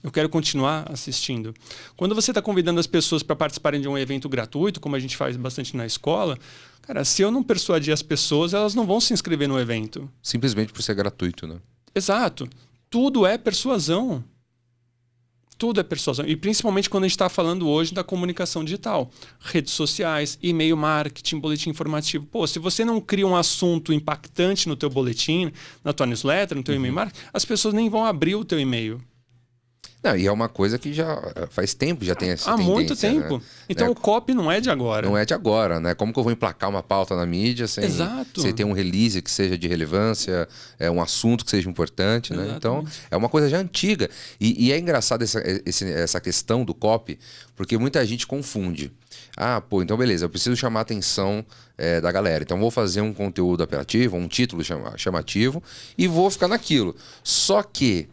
Eu quero continuar assistindo. Quando você está convidando as pessoas para participarem de um evento gratuito, como a gente faz bastante na escola, cara, se eu não persuadir as pessoas, elas não vão se inscrever no evento. Simplesmente por ser gratuito, né? Exato. Tudo é persuasão. Tudo é persuasão. E principalmente quando a gente está falando hoje da comunicação digital. Redes sociais, e-mail marketing, boletim informativo. Se você não cria um assunto impactante no teu boletim, na tua newsletter, no teu e-mail marketing, as pessoas nem vão abrir o teu e-mail. Não, e é uma coisa que já faz tempo já tem essa Há tendência, muito tempo. né? Então o copy não é de agora. Não é de agora, né? Como que eu vou emplacar uma pauta na mídia sem ter um release que seja de relevância, um assunto que seja importante, né? Então, é uma coisa já antiga. E é engraçado essa questão do copy, porque muita gente confunde. Ah, pô, então beleza, eu preciso chamar a atenção da galera. Então vou fazer um conteúdo apelativo, um título chamativo e vou ficar naquilo. Só que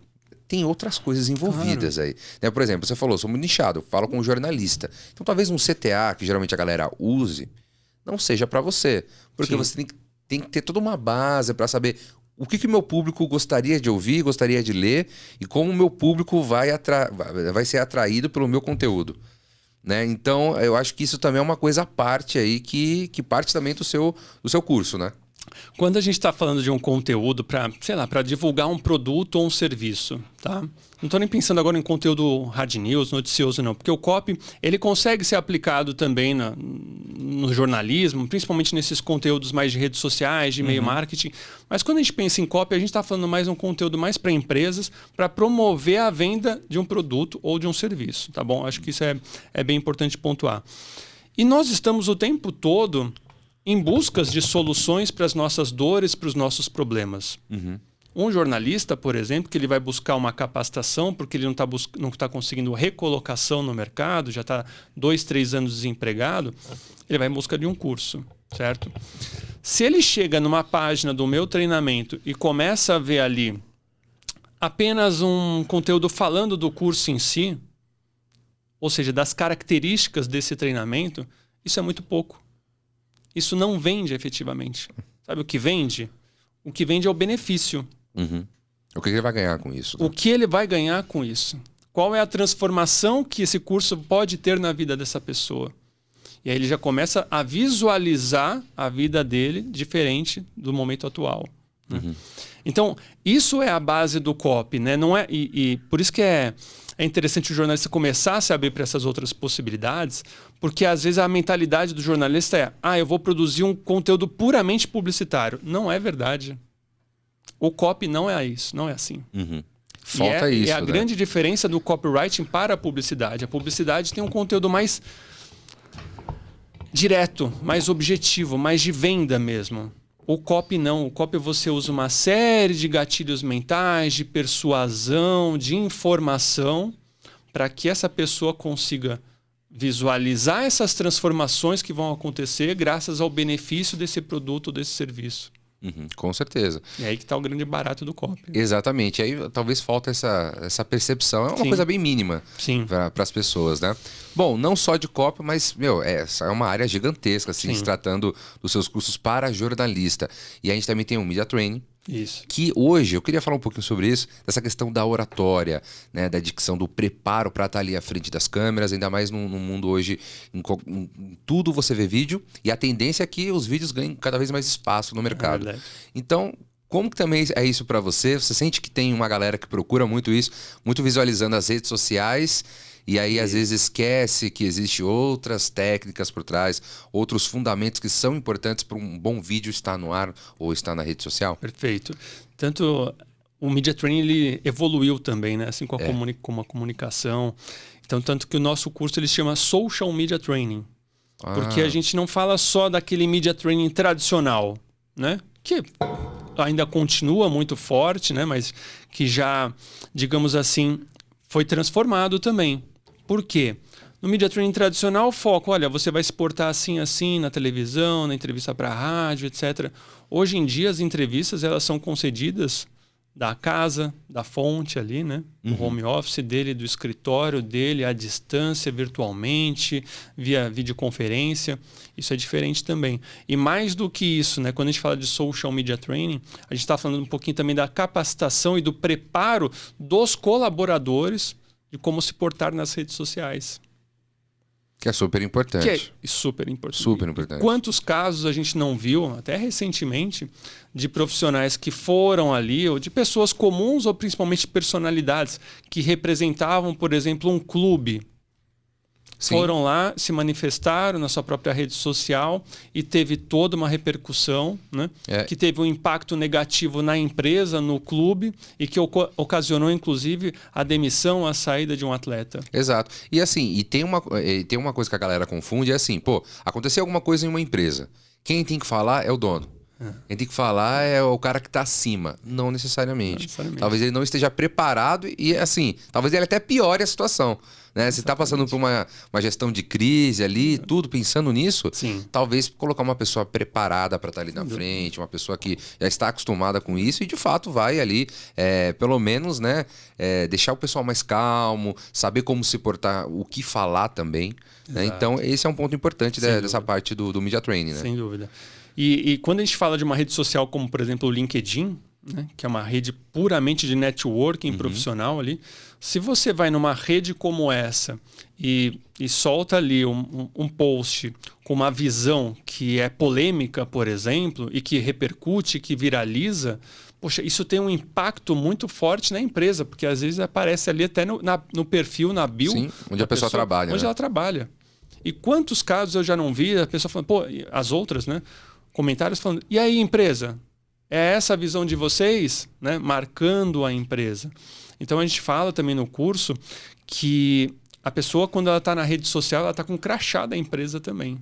tem outras coisas envolvidas aí. Né? Por exemplo, você falou, sou muito nichado, eu falo com um jornalista. Então talvez um CTA, que geralmente a galera use, não seja para você. Porque você tem que ter toda uma base para saber o que o meu público gostaria de ouvir, gostaria de ler e como o meu público vai ser atraído pelo meu conteúdo. Né? Então, eu acho que isso também é uma coisa à parte aí que parte também do seu curso, né? Quando a gente está falando de um conteúdo para, sei lá, para divulgar um produto ou um serviço, tá? Não estou nem pensando agora em conteúdo hard news, noticioso, não. Porque o copy, ele consegue ser aplicado também no jornalismo, principalmente nesses conteúdos mais de redes sociais, de e-mail marketing. Mas quando a gente pensa em copy, a gente está falando mais um conteúdo mais para empresas, para promover a venda de um produto ou de um serviço, tá bom? Acho que isso é bem importante pontuar. E nós estamos o tempo todo em busca de soluções para as nossas dores, para os nossos problemas. Um jornalista, por exemplo, que ele vai buscar uma capacitação porque ele não está conseguindo recolocação no mercado, já está 2, 3 anos desempregado, ele vai em busca de um curso, certo? Se ele chega numa página do meu treinamento e começa a ver ali apenas um conteúdo falando do curso em si, ou seja, das características desse treinamento, isso é muito pouco. Isso não vende efetivamente. Sabe o que vende? O que vende é o benefício. O que ele vai ganhar com isso? Né? O que ele vai ganhar com isso? Qual é a transformação que esse curso pode ter na vida dessa pessoa? E aí ele já começa a visualizar a vida dele diferente do momento atual. Né? Então, isso é a base do copy, né? Não é, e por isso que é interessante o jornalista começar a se abrir para essas outras possibilidades, porque às vezes a mentalidade do jornalista é eu vou produzir um conteúdo puramente publicitário. Não é verdade. O copy não é isso, não é assim. Falta isso. É a grande diferença do copywriting para a publicidade. A publicidade tem um conteúdo mais direto, mais objetivo, mais de venda mesmo. O copy não. O copy você usa uma série de gatilhos mentais, de persuasão, de informação, para que essa pessoa consiga visualizar essas transformações que vão acontecer graças ao benefício desse produto ou desse serviço. Com certeza. E aí que está o grande barato do copy. Exatamente. Aí talvez falta essa percepção. É uma coisa bem mínima para as pessoas, né? Bom, não só de copy, mas, essa é uma área gigantesca, assim, se tratando dos seus cursos para jornalista. E a gente também tem um Media Training. Isso. Que hoje, eu queria falar um pouquinho sobre isso, dessa questão da oratória, né, da dicção, do preparo para estar ali à frente das câmeras, ainda mais no mundo hoje, em tudo você vê vídeo, e a tendência é que os vídeos ganhem cada vez mais espaço no mercado. Então, como que também é isso para você? Você sente que tem uma galera que procura muito isso, muito visualizando as redes sociais, e aí às vezes esquece que existem outras técnicas por trás, outros fundamentos que são importantes para um bom vídeo estar no ar ou estar na rede social? Perfeito. Tanto o Media Training ele evoluiu também, né? Assim como a comunicação. Então, tanto que o nosso curso ele se chama Social Media Training. Porque a gente não fala só daquele Media Training tradicional, né? Que ainda continua muito forte, né? Mas que já, digamos assim, foi transformado também. Por quê? No Media Training tradicional, o foco, olha, você vai se portar assim, assim, na televisão, na entrevista para a rádio, etc. Hoje em dia, as entrevistas elas são concedidas da casa, da fonte ali, né? Do home office dele, do escritório dele, à distância, virtualmente, via videoconferência. Isso é diferente também. E mais do que isso, né? Quando a gente fala de Social Media Training, a gente está falando um pouquinho também da capacitação e do preparo dos colaboradores de como se portar nas redes sociais. Que é super importante. Que é super importante. Super importante. Quantos casos a gente não viu, até recentemente, de profissionais que foram ali, ou de pessoas comuns, ou principalmente personalidades, que representavam, por exemplo, um clube. Sim. foram lá, se manifestaram na sua própria rede social e teve toda uma repercussão, né? Que teve um impacto negativo na empresa, no clube e que ocasionou, inclusive, a demissão, a saída de um atleta. Exato. E assim, tem uma coisa que a galera confunde, é assim, pô, aconteceu alguma coisa em uma empresa. Quem tem que falar é o dono. Quem tem que falar é o cara que está acima. Não necessariamente. Talvez ele não esteja preparado e, assim, talvez ele até piore a situação. Né? Se está passando por uma gestão de crise ali, tudo pensando nisso, talvez colocar uma pessoa preparada para estar ali na frente, uma pessoa que já está acostumada com isso e, de fato, vai ali, pelo menos, né, deixar o pessoal mais calmo, saber como se portar, o que falar também. Né? Então, esse é um ponto importante dessa parte do media training. Né? Sem dúvida. E quando a gente fala de uma rede social como, por exemplo, o LinkedIn, né, que é uma rede puramente de networking profissional ali, se você vai numa rede como essa e solta ali um post com uma visão que é polêmica, por exemplo, e que repercute, que viraliza, poxa, isso tem um impacto muito forte na empresa, porque às vezes aparece ali até no perfil, na bio. Sim, onde a pessoa trabalha. Onde ela trabalha. E quantos casos eu já não vi a pessoa falando, pô, as outras, né? Comentários falando, e aí, empresa? É essa a visão de vocês? Né? Marcando a empresa. Então, a gente fala também no curso que a pessoa, quando ela está na rede social, ela está com o crachá da empresa também.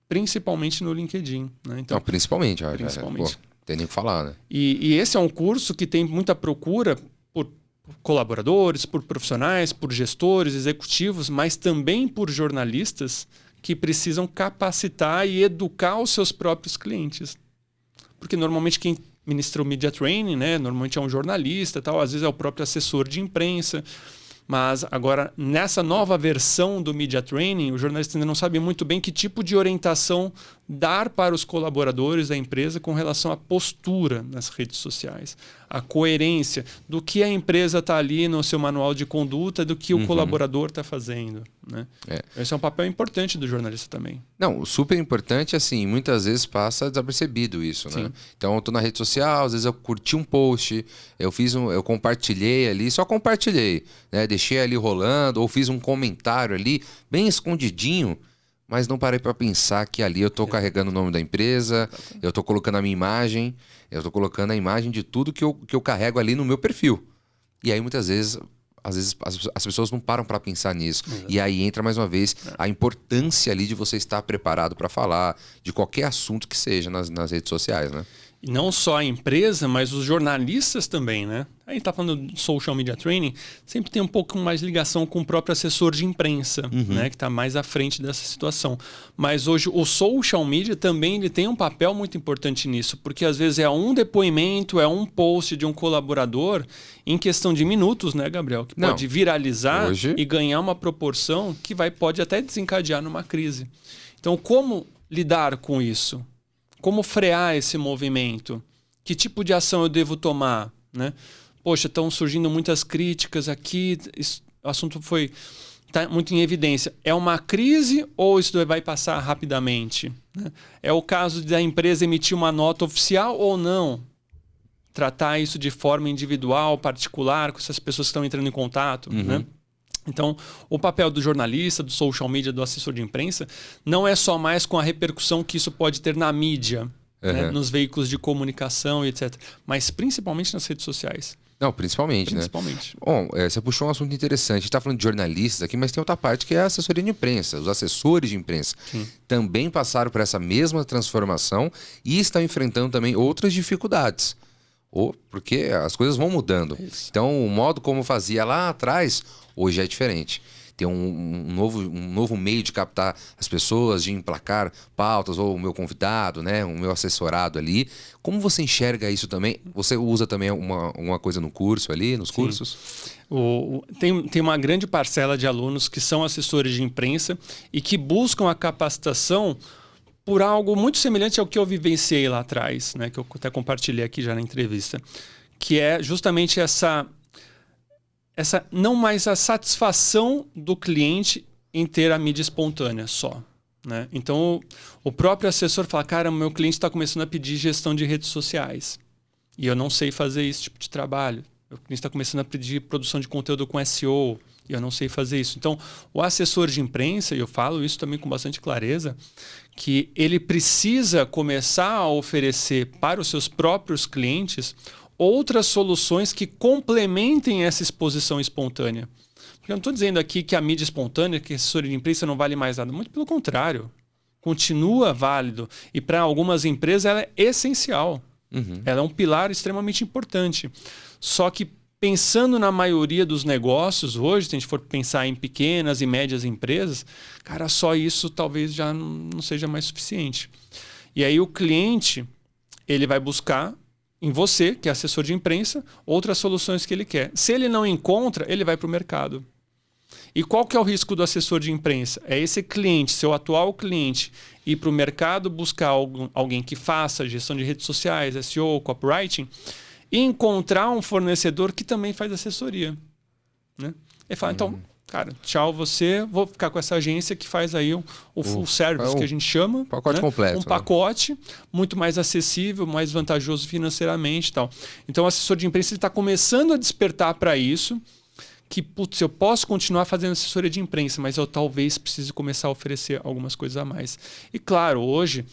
Principalmente no LinkedIn. Né? Então, não, principalmente. Principalmente. Pô, tem nem o que falar, né? E esse é um curso que tem muita procura por colaboradores, por profissionais, por gestores, executivos, mas também por jornalistas que precisam capacitar e educar os seus próprios clientes. Porque normalmente quem ministra o media training, né, normalmente é um jornalista, tal, às vezes é o próprio assessor de imprensa. Mas agora, nessa nova versão do media training, o jornalista ainda não sabe muito bem que tipo de orientação dar para os colaboradores da empresa com relação à postura nas redes sociais, a coerência do que a empresa está ali no seu manual de conduta, do que o colaborador está fazendo. Né? Esse é um papel importante do jornalista também. Não, super importante, assim, muitas vezes passa desapercebido isso, né? Então, eu tô na rede social, às vezes eu curti um post, eu compartilhei ali, só compartilhei, né? Deixei ali rolando, ou fiz um comentário ali, bem escondidinho, mas não parei para pensar que ali eu tô carregando o nome da empresa, eu tô colocando a minha imagem, eu tô colocando a imagem de tudo que eu carrego ali no meu perfil. E aí, muitas vezes... Às vezes as pessoas não param para pensar nisso. E aí entra mais uma vez a importância ali de você estar preparado para falar de qualquer assunto que seja nas redes sociais, né? E não só a empresa, mas os jornalistas também, né? A gente está falando de social media training, sempre tem um pouco mais ligação com o próprio assessor de imprensa, né? Que está mais à frente dessa situação. Mas hoje o social media também ele tem um papel muito importante nisso, porque às vezes é um depoimento, é um post de um colaborador em questão de minutos, né, Gabriel? Que pode viralizar e ganhar uma proporção que pode até desencadear numa crise. Então, como lidar com isso? Como frear esse movimento? Que tipo de ação eu devo tomar? Né? Poxa, estão surgindo muitas críticas aqui, o assunto está muito em evidência. É uma crise ou isso vai passar rapidamente? Né? É o caso da empresa emitir uma nota oficial ou não? Tratar isso de forma individual, particular, com essas pessoas que estão entrando em contato, né? Então, o papel do jornalista, do social media, do assessor de imprensa, não é só mais com a repercussão que isso pode ter na mídia, né, nos veículos de comunicação e etc. Mas principalmente nas redes sociais. Não, principalmente, né? Bom, você puxou um assunto interessante. A gente está falando de jornalistas aqui, mas tem outra parte que é a assessoria de imprensa. Os assessores de imprensa também passaram por essa mesma transformação e estão enfrentando também outras dificuldades. Porque as coisas vão mudando. Então, o modo como fazia lá atrás, hoje é diferente. Tem um novo meio de captar as pessoas, de emplacar pautas, ou o meu convidado, né, o meu assessorado ali. Como você enxerga isso também? Você usa também uma coisa no curso ali, nos cursos? Tem uma grande parcela de alunos que são assessores de imprensa e que buscam a capacitação por algo muito semelhante ao que eu vivenciei lá atrás, né, que eu até compartilhei aqui já na entrevista, que é justamente essa não mais a satisfação do cliente em ter a mídia espontânea só. Né? Então, o próprio assessor fala, cara, meu cliente está começando a pedir gestão de redes sociais e eu não sei fazer esse tipo de trabalho. Meu cliente está começando a pedir produção de conteúdo com SEO E eu não sei fazer isso. Então, o assessor de imprensa, e eu falo isso também com bastante clareza, que ele precisa começar a oferecer para os seus próprios clientes outras soluções que complementem essa exposição espontânea. Porque eu não estou dizendo aqui que a mídia espontânea, que a assessoria de imprensa não vale mais nada. Muito pelo contrário. Continua válido. E para algumas empresas ela é essencial. Ela é um pilar extremamente importante. Só que pensando na maioria dos negócios hoje, se a gente for pensar em pequenas e médias empresas, cara, só isso talvez já não seja mais suficiente. E aí o cliente, ele vai buscar em você, que é assessor de imprensa, outras soluções que ele quer. Se ele não encontra, ele vai para o mercado. E qual que é o risco do assessor de imprensa? É esse cliente, seu atual cliente, ir para o mercado buscar alguém que faça gestão de redes sociais, SEO, copywriting, e encontrar um fornecedor que também faz assessoria. Né? Ele fala, então, cara, tchau você, vou ficar com essa agência que faz aí o full service, que a gente chama. Pacote completo. Um pacote muito mais acessível, mais vantajoso financeiramente e tal. Então, o assessor de imprensa está começando a despertar para isso, que, putz, eu posso continuar fazendo assessoria de imprensa, mas eu talvez precise começar a oferecer algumas coisas a mais. E claro, hoje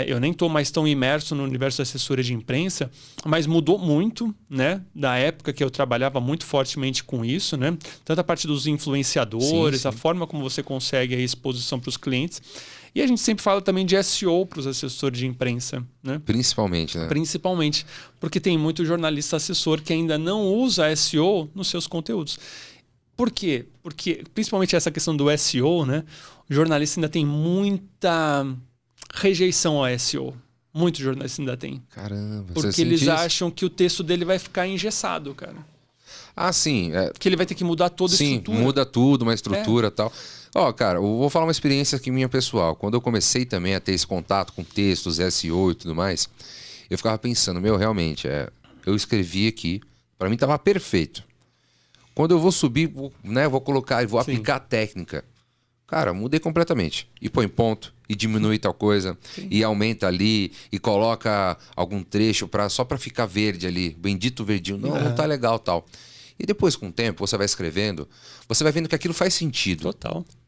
eu nem estou mais tão imerso no universo da assessoria de imprensa, mas mudou muito, né? Da época que eu trabalhava muito fortemente com isso, né? Tanto a parte dos influenciadores, a forma como você consegue a exposição para os clientes. E a gente sempre fala também de SEO para os assessores de imprensa. Né? Principalmente, né? Principalmente, porque tem muito jornalista assessor que ainda não usa SEO nos seus conteúdos. Por quê? Porque, principalmente essa questão do SEO, né? O jornalista ainda tem muita rejeição ao SEO. Muitos jornalistas ainda tem. Caramba, porque eles acham que o texto dele vai ficar engessado, cara. Ah, sim. Que ele vai ter que mudar toda a estrutura. Sim, muda tudo, uma estrutura e tal. Ó, cara, eu vou falar uma experiência aqui minha pessoal. Quando eu comecei também a ter esse contato com textos, SEO e tudo mais, eu ficava pensando, realmente, eu escrevi aqui, para mim tava perfeito. Quando eu vou subir, vou colocar e vou aplicar a técnica. Cara, mudei completamente. E põe ponto, e diminui tal coisa, e aumenta ali, e coloca algum trecho só para ficar verde ali, bendito verdinho. Não tá legal tal. E depois, com o tempo, você vai escrevendo, você vai vendo que aquilo faz sentido.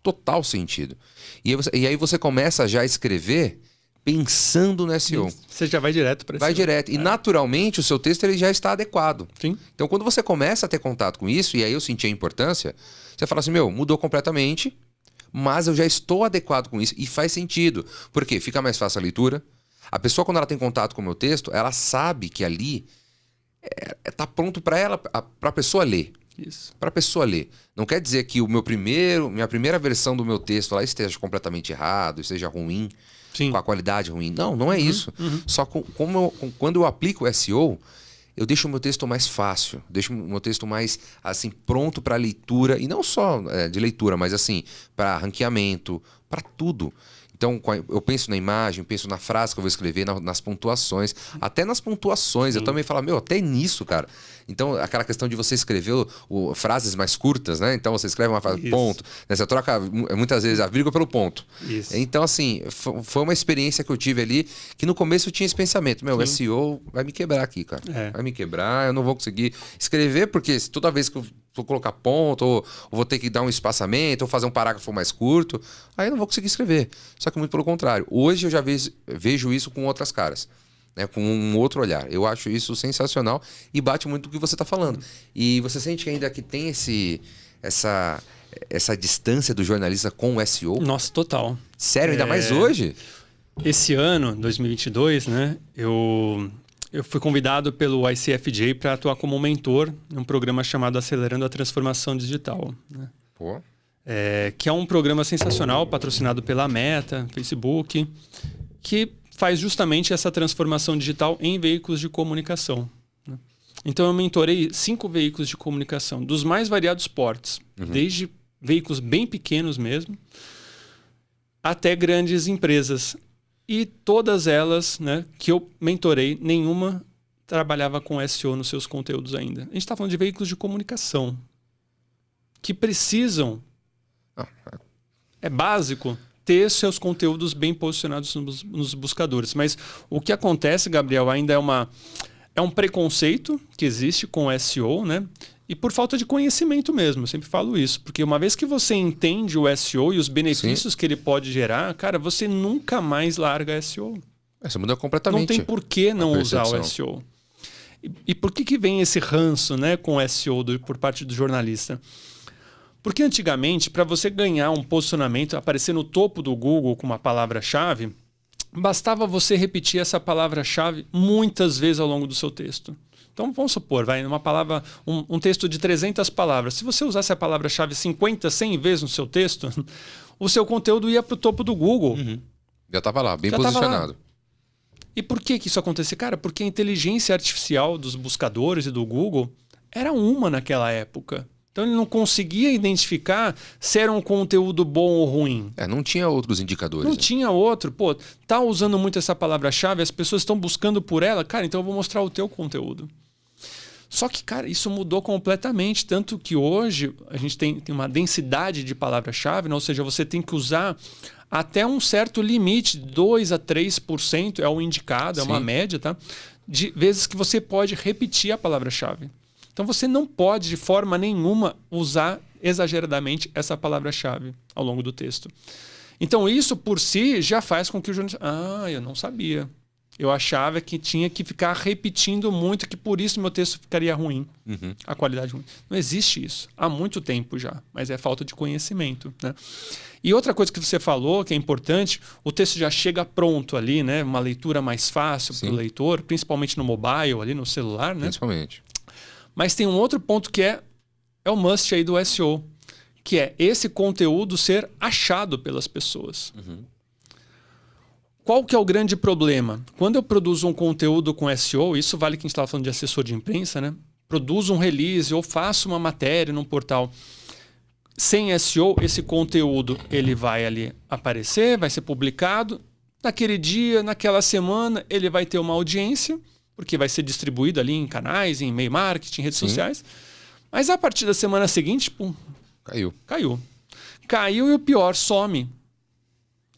Total sentido. E aí você começa já a escrever pensando no SEO. Você já vai direto para SEO. Vai direto. E naturalmente o seu texto ele já está adequado. Sim. Então quando você começa a ter contato com isso, e aí eu senti a importância, você fala assim, mudou completamente, mas eu já estou adequado com isso. E faz sentido. Por quê? Fica mais fácil a leitura. A pessoa, quando ela tem contato com o meu texto, ela sabe que ali tá pronto para a pessoa ler. Isso. Para a pessoa ler. Não quer dizer que minha primeira versão do meu texto lá esteja completamente errado, esteja ruim, com a qualidade ruim. Não é isso. Só quando eu aplico o SEO, eu deixo o meu texto mais fácil, deixo o meu texto mais assim pronto para leitura, e não só de leitura, mas assim para ranqueamento, para tudo. Então, eu penso na imagem, penso na frase que eu vou escrever, nas pontuações. Até nas pontuações, eu também falo, até nisso, cara. Então, aquela questão de você escrever frases mais curtas, né? Então, você escreve uma frase, ponto. Né? Você troca, muitas vezes, a vírgula pelo ponto. Isso. Então, assim, foi uma experiência que eu tive ali, que no começo eu tinha esse pensamento, o SEO vai me quebrar aqui, cara. Vai me quebrar, eu não vou conseguir escrever, porque toda vez que eu vou colocar ponto, ou vou ter que dar um espaçamento, ou fazer um parágrafo mais curto, aí eu não vou conseguir escrever. Só que muito pelo contrário. Hoje eu já vejo isso com outras caras, né? Com um outro olhar. Eu acho isso sensacional e bate muito do que você está falando. E você sente que ainda que tem essa distância do jornalista com o SEO? Nossa, total. Sério? Ainda mais hoje? Esse ano, 2022, né? Eu fui convidado pelo ICFJ para atuar como mentor em um programa chamado Acelerando a Transformação Digital. Né? Pô. Que é um programa sensacional, patrocinado pela Meta, Facebook, que faz justamente essa transformação digital em veículos de comunicação. Né? Então eu mentorei 5 veículos de comunicação, dos mais variados portes, desde veículos bem pequenos mesmo, até grandes empresas. E todas elas, né, que eu mentorei, nenhuma trabalhava com SEO nos seus conteúdos ainda. A gente está falando de veículos de comunicação que precisam, é básico, ter seus conteúdos bem posicionados nos buscadores. Mas o que acontece, Gabriel, ainda é é um preconceito que existe com o SEO, né? E por falta de conhecimento mesmo, eu sempre falo isso. Porque uma vez que você entende o SEO e os benefícios que ele pode gerar, cara, você nunca mais larga SEO. Você muda completamente. Não tem por que não usar o SEO. E por que vem esse ranço, né, com o SEO por parte do jornalista? Porque antigamente, para você ganhar um posicionamento, aparecer no topo do Google com uma palavra-chave, bastava você repetir essa palavra-chave muitas vezes ao longo do seu texto. Então, vamos supor, um texto de 300 palavras. Se você usasse a palavra-chave 50, 100 vezes no seu texto, o seu conteúdo ia para o topo do Google. Já estava lá, bem posicionado. E por que isso acontecia? Cara, porque a inteligência artificial dos buscadores e do Google era uma naquela época. Então ele não conseguia identificar se era um conteúdo bom ou ruim. Não tinha outros indicadores. Não tinha outro. Pô, tá usando muito essa palavra-chave, as pessoas estão buscando por ela. Cara, então eu vou mostrar o teu conteúdo. Só que, cara, isso mudou completamente. Tanto que hoje a gente tem uma densidade de palavra-chave, né? Ou seja, você tem que usar até um certo limite, 2 a 3% é o indicado, é uma média, tá? De vezes que você pode repetir a palavra-chave. Então você não pode, de forma nenhuma, usar exageradamente essa palavra-chave ao longo do texto. Então isso por si já faz com que o jornalista... eu não sabia. Eu achava que tinha que ficar repetindo muito, que por isso meu texto ficaria ruim. A qualidade ruim. Não existe isso. Há muito tempo já. Mas é falta de conhecimento, né? E outra coisa que você falou, que é importante, o texto já chega pronto ali, né? Uma leitura mais fácil para o leitor, principalmente no mobile, ali no celular, né? Principalmente. Mas tem um outro ponto que é o must aí do SEO, que é esse conteúdo ser achado pelas pessoas. Qual que é o grande problema? Quando eu produzo um conteúdo com SEO, isso vale que a gente estava falando de assessor de imprensa, né? Produzo um release ou faço uma matéria num portal. Sem SEO, esse conteúdo ele vai ali aparecer, vai ser publicado. Naquele dia, naquela semana, ele vai ter uma audiência, porque vai ser distribuído ali em canais, em e-mail marketing, redes sociais. Mas a partir da semana seguinte, pum, caiu e o pior, some.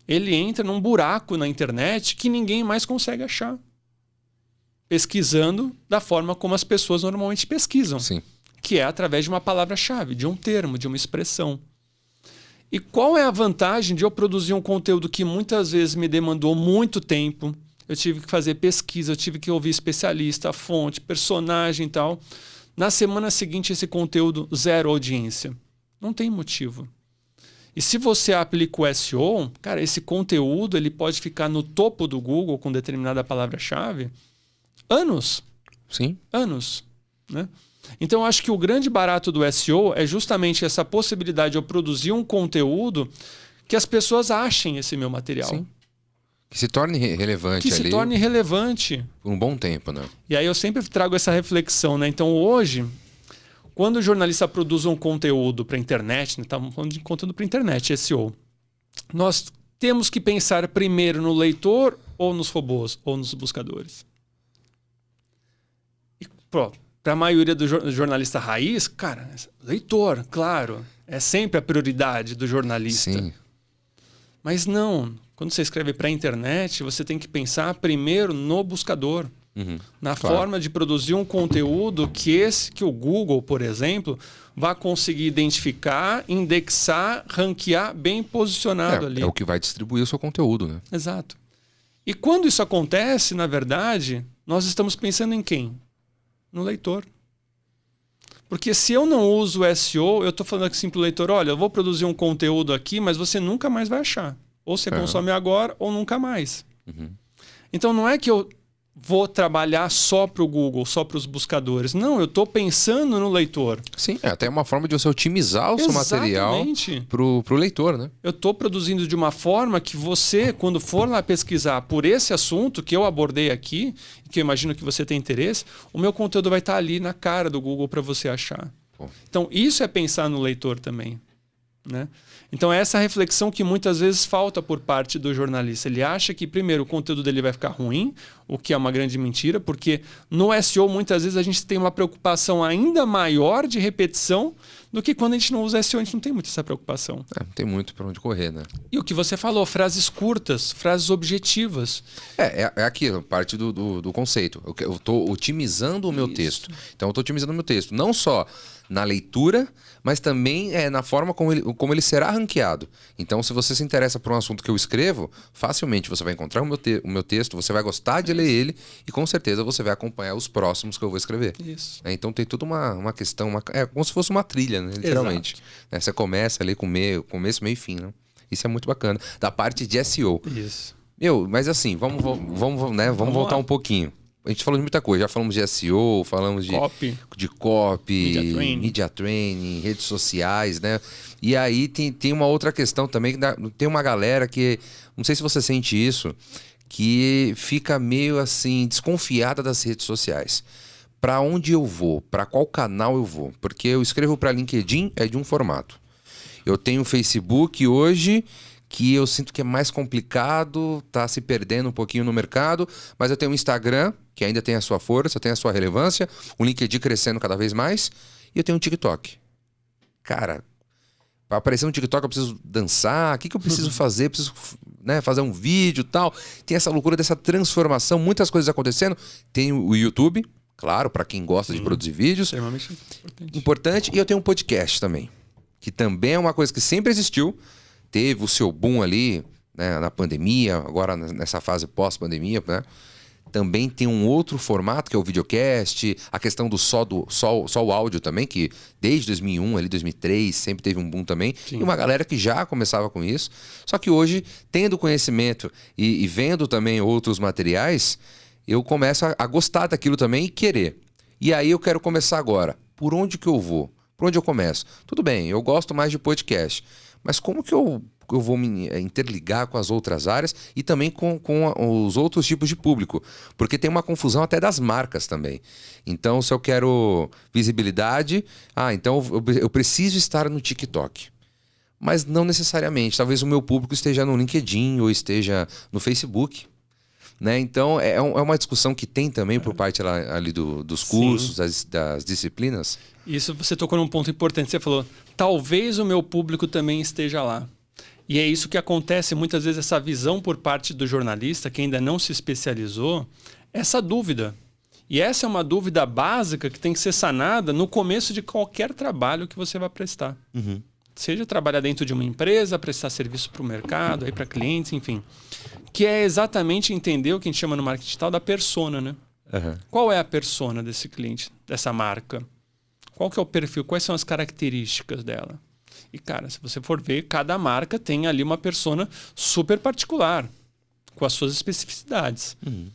Ele entra num buraco na internet que ninguém mais consegue achar. Pesquisando da forma como as pessoas normalmente pesquisam. Que é através de uma palavra-chave, de um termo, de uma expressão. E qual é a vantagem de eu produzir um conteúdo que muitas vezes me demandou muito tempo? Eu tive que fazer pesquisa, eu tive que ouvir especialista, fonte, personagem e tal. Na semana seguinte, esse conteúdo, 0 audiência. Não tem motivo. E se você aplica o SEO, cara, esse conteúdo ele pode ficar no topo do Google com determinada palavra-chave anos. Anos. Né? Então, eu acho que o grande barato do SEO é justamente essa possibilidade de eu produzir um conteúdo que as pessoas achem esse meu material. Que se torne relevante ali. Que se torne relevante. Por um bom tempo, né? E aí eu sempre trago essa reflexão, né? Então, hoje, quando o jornalista produz um conteúdo para a internet, né? Estamos falando de conteúdo para a internet, SEO, nós temos que pensar primeiro no leitor ou nos robôs ou nos buscadores. E, para a maioria do jornalista raiz, cara, leitor, claro, é sempre a prioridade do jornalista. Mas não, quando você escreve para a internet, você tem que pensar primeiro no buscador. Na forma de produzir um conteúdo que o Google, por exemplo, vai conseguir identificar, indexar, ranquear bem posicionado ali. É o que vai distribuir o seu conteúdo, né? Exato. E quando isso acontece, na verdade, nós estamos pensando em quem? No leitor. Porque se eu não uso o SEO, eu estou falando assim para o leitor, olha, eu vou produzir um conteúdo aqui, mas você nunca mais vai achar. Ou você consome agora ou nunca mais. Então não é que eu vou trabalhar só para o Google, só para os buscadores. Não, eu estou pensando no leitor. É até uma forma de você otimizar o seu material para o leitor, né? Eu estou produzindo de uma forma que você, quando for lá pesquisar por esse assunto que eu abordei aqui, que eu imagino que você tem interesse, o meu conteúdo vai estar ali na cara do Google para você achar. Então, isso é pensar no leitor também, né? Então, é essa reflexão que muitas vezes falta por parte do jornalista. Ele acha que, primeiro, o conteúdo dele vai ficar ruim, o que é uma grande mentira, porque no SEO, muitas vezes, a gente tem uma preocupação ainda maior de repetição do que quando a gente não usa SEO, a gente não tem muito essa preocupação. Não tem muito para onde correr, né? E o que você falou, frases curtas, frases objetivas. É aquilo, parte do conceito. Eu estou otimizando o meu texto. Então, eu estou otimizando o meu texto. Não só na leitura, mas também na forma como ele será ranqueado. Então, se você se interessa por um assunto que eu escrevo, facilmente você vai encontrar o meu texto, você vai gostar de ler ele e com certeza você vai acompanhar os próximos que eu vou escrever. Isso. Então, tem toda uma questão, é como se fosse uma trilha, né, literalmente. Né, você começa ali com começo, meio e fim, né? Isso é muito bacana. Da parte de SEO. Isso. Mas assim, vamos voltar um pouquinho. A gente falou de muita coisa, já falamos de SEO, falamos de copy, media training, redes sociais, né? E aí tem uma outra questão também, que tem uma galera que, não sei se você sente isso, que fica meio assim, desconfiada das redes sociais. Para onde eu vou? Para qual canal eu vou? Porque eu escrevo para LinkedIn, é de um formato. Eu tenho o Facebook hoje, que eu sinto que é mais complicado, tá se perdendo um pouquinho no mercado, mas eu tenho o Instagram, que ainda tem a sua força, tem a sua relevância, o LinkedIn crescendo cada vez mais, e eu tenho o TikTok. Cara, para aparecer no TikTok eu preciso dançar, o que eu preciso fazer? Eu preciso, né, fazer um vídeo e tal. Tem essa loucura dessa transformação, muitas coisas acontecendo. Tem o YouTube, claro, para quem gosta de produzir vídeos. Extremamente Importante. E eu tenho um podcast também, que também é uma coisa que sempre existiu, teve o seu boom ali, né, na pandemia, agora nessa fase pós-pandemia, né? Também tem um outro formato, que é o videocast, a questão do só o áudio também, que desde 2001, ali 2003, sempre teve um boom também. Sim. E uma galera que já começava com isso. Só que hoje, tendo conhecimento e vendo também outros materiais, eu começo a gostar daquilo também e querer. E aí eu quero começar agora. Por onde que eu vou? Por onde eu começo? Tudo bem, eu gosto mais de podcast. Mas como que eu vou me interligar com as outras áreas e também com os outros tipos de público? Porque tem uma confusão até das marcas também. Então, se eu quero visibilidade, então eu preciso estar no TikTok. Mas não necessariamente. Talvez o meu público esteja no LinkedIn ou esteja no Facebook. Né? Então, é uma discussão que tem também por parte ali dos cursos, das disciplinas. Isso você tocou num ponto importante. Você falou, talvez o meu público também esteja lá. E é isso que acontece muitas vezes, essa visão por parte do jornalista, que ainda não se especializou, essa dúvida. E essa é uma dúvida básica que tem que ser sanada no começo de qualquer trabalho que você vai prestar. Uhum. Seja trabalhar dentro de uma empresa, prestar serviço para o mercado, para clientes, enfim. Que é exatamente entender o que a gente chama no marketing digital da persona, né? Uhum. Qual é a persona desse cliente, dessa marca? Qual que é o perfil? Quais são as características dela? E, cara, se você for ver, cada marca tem ali uma persona super particular, com as suas especificidades. Uhum.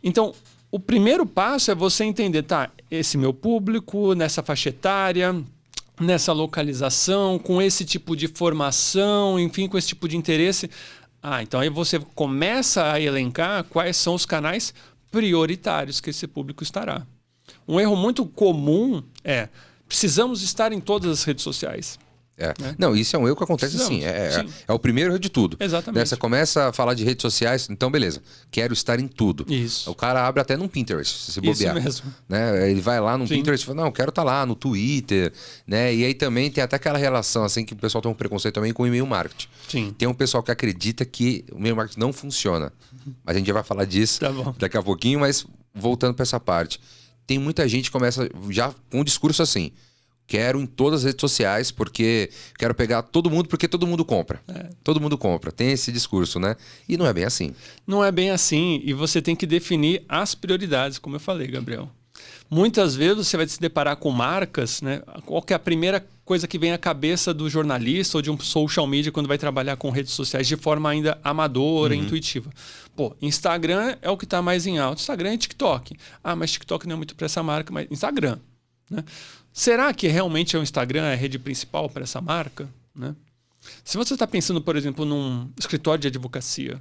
Então, o primeiro passo é você entender, esse meu público, nessa faixa etária, nessa localização, com esse tipo de formação, enfim, com esse tipo de interesse. Então aí você começa a elencar quais são os canais prioritários que esse público estará. Um erro muito comum é, precisamos estar em todas as redes sociais. Né? Não, isso é um erro que acontece sim. É o primeiro erro de tudo. Exatamente. Né? Você começa a falar de redes sociais, então beleza, quero estar em tudo. Isso. O cara abre até no Pinterest, se bobear. Isso mesmo. Né? Ele vai lá no Pinterest e fala, não, quero estar lá no Twitter. Né? E aí também tem até aquela relação assim que o pessoal tem um preconceito também com o e-mail marketing. Sim. Tem um pessoal que acredita que o e-mail marketing não funciona. Mas a gente já vai falar disso daqui a pouquinho, mas voltando para essa parte. Tem muita gente que começa já com um discurso assim, quero em todas as redes sociais porque quero pegar todo mundo porque todo mundo compra. Todo mundo compra. Tem esse discurso, né? E não é bem assim. Não é bem assim. E você tem que definir as prioridades, como eu falei, Gabriel. Muitas vezes você vai se deparar com marcas, né? Qual que é a primeira coisa que vem à cabeça do jornalista ou de um social media quando vai trabalhar com redes sociais de forma ainda amadora, intuitiva? Instagram é o que está mais em alta. Instagram e TikTok. Mas TikTok não é muito para essa marca, mas Instagram. Né? Será que realmente o Instagram é a rede principal para essa marca? Né? Se você está pensando, por exemplo, num escritório de advocacia,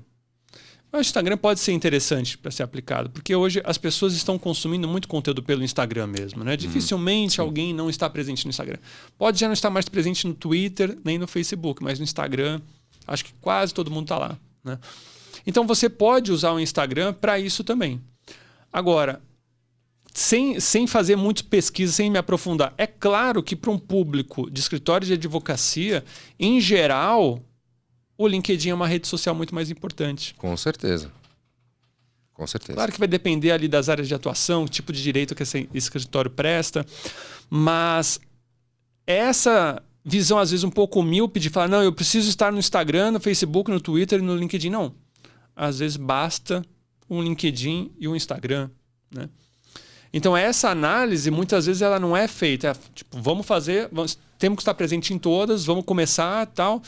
o Instagram pode ser interessante para ser aplicado, porque hoje as pessoas estão consumindo muito conteúdo pelo Instagram mesmo. Né? Dificilmente alguém não está presente no Instagram. Pode já não estar mais presente no Twitter nem no Facebook, mas no Instagram, acho que quase todo mundo está lá. Né? Então você pode usar o Instagram para isso também. Agora, sem fazer muito pesquisa, sem me aprofundar. É claro que para um público de escritório de advocacia, em geral, o LinkedIn é uma rede social muito mais importante. Com certeza. Com certeza. Claro que vai depender ali das áreas de atuação, o tipo de direito que esse escritório presta, mas essa visão, às vezes, um pouco míope de falar, não, eu preciso estar no Instagram, no Facebook, no Twitter e no LinkedIn. Não. Às vezes basta um LinkedIn e um Instagram, né? Então, essa análise, muitas vezes, ela não é feita. É, tipo, temos que estar presente em todas, vamos começar tal,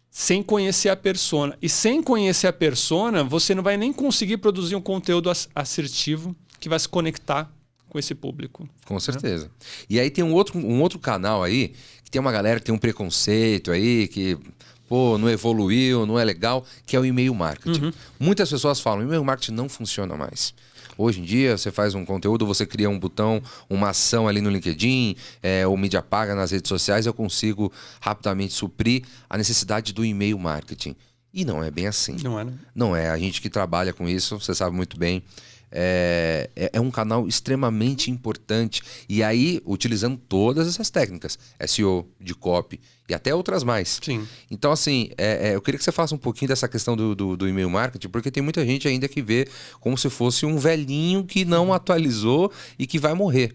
sem conhecer a persona. E sem conhecer a persona, você não vai nem conseguir produzir um conteúdo assertivo que vai se conectar com esse público. Com certeza. Né? E aí tem um outro canal aí, que tem uma galera que tem um preconceito aí, que não evoluiu, não é legal, que é o e-mail marketing. Muitas pessoas falam, o e-mail marketing não funciona mais. Hoje em dia, você faz um conteúdo, você cria um botão, uma ação ali no LinkedIn, ou mídia paga nas redes sociais, eu consigo rapidamente suprir a necessidade do e-mail marketing. E não é bem assim. Não é, né? Não é. A gente que trabalha com isso, você sabe muito bem, é um canal extremamente importante. E aí, utilizando todas essas técnicas, SEO, de copy e até outras mais. Sim. Então, assim, eu queria que você faça um pouquinho dessa questão do e-mail marketing, porque tem muita gente ainda que vê como se fosse um velhinho que não atualizou e que vai morrer.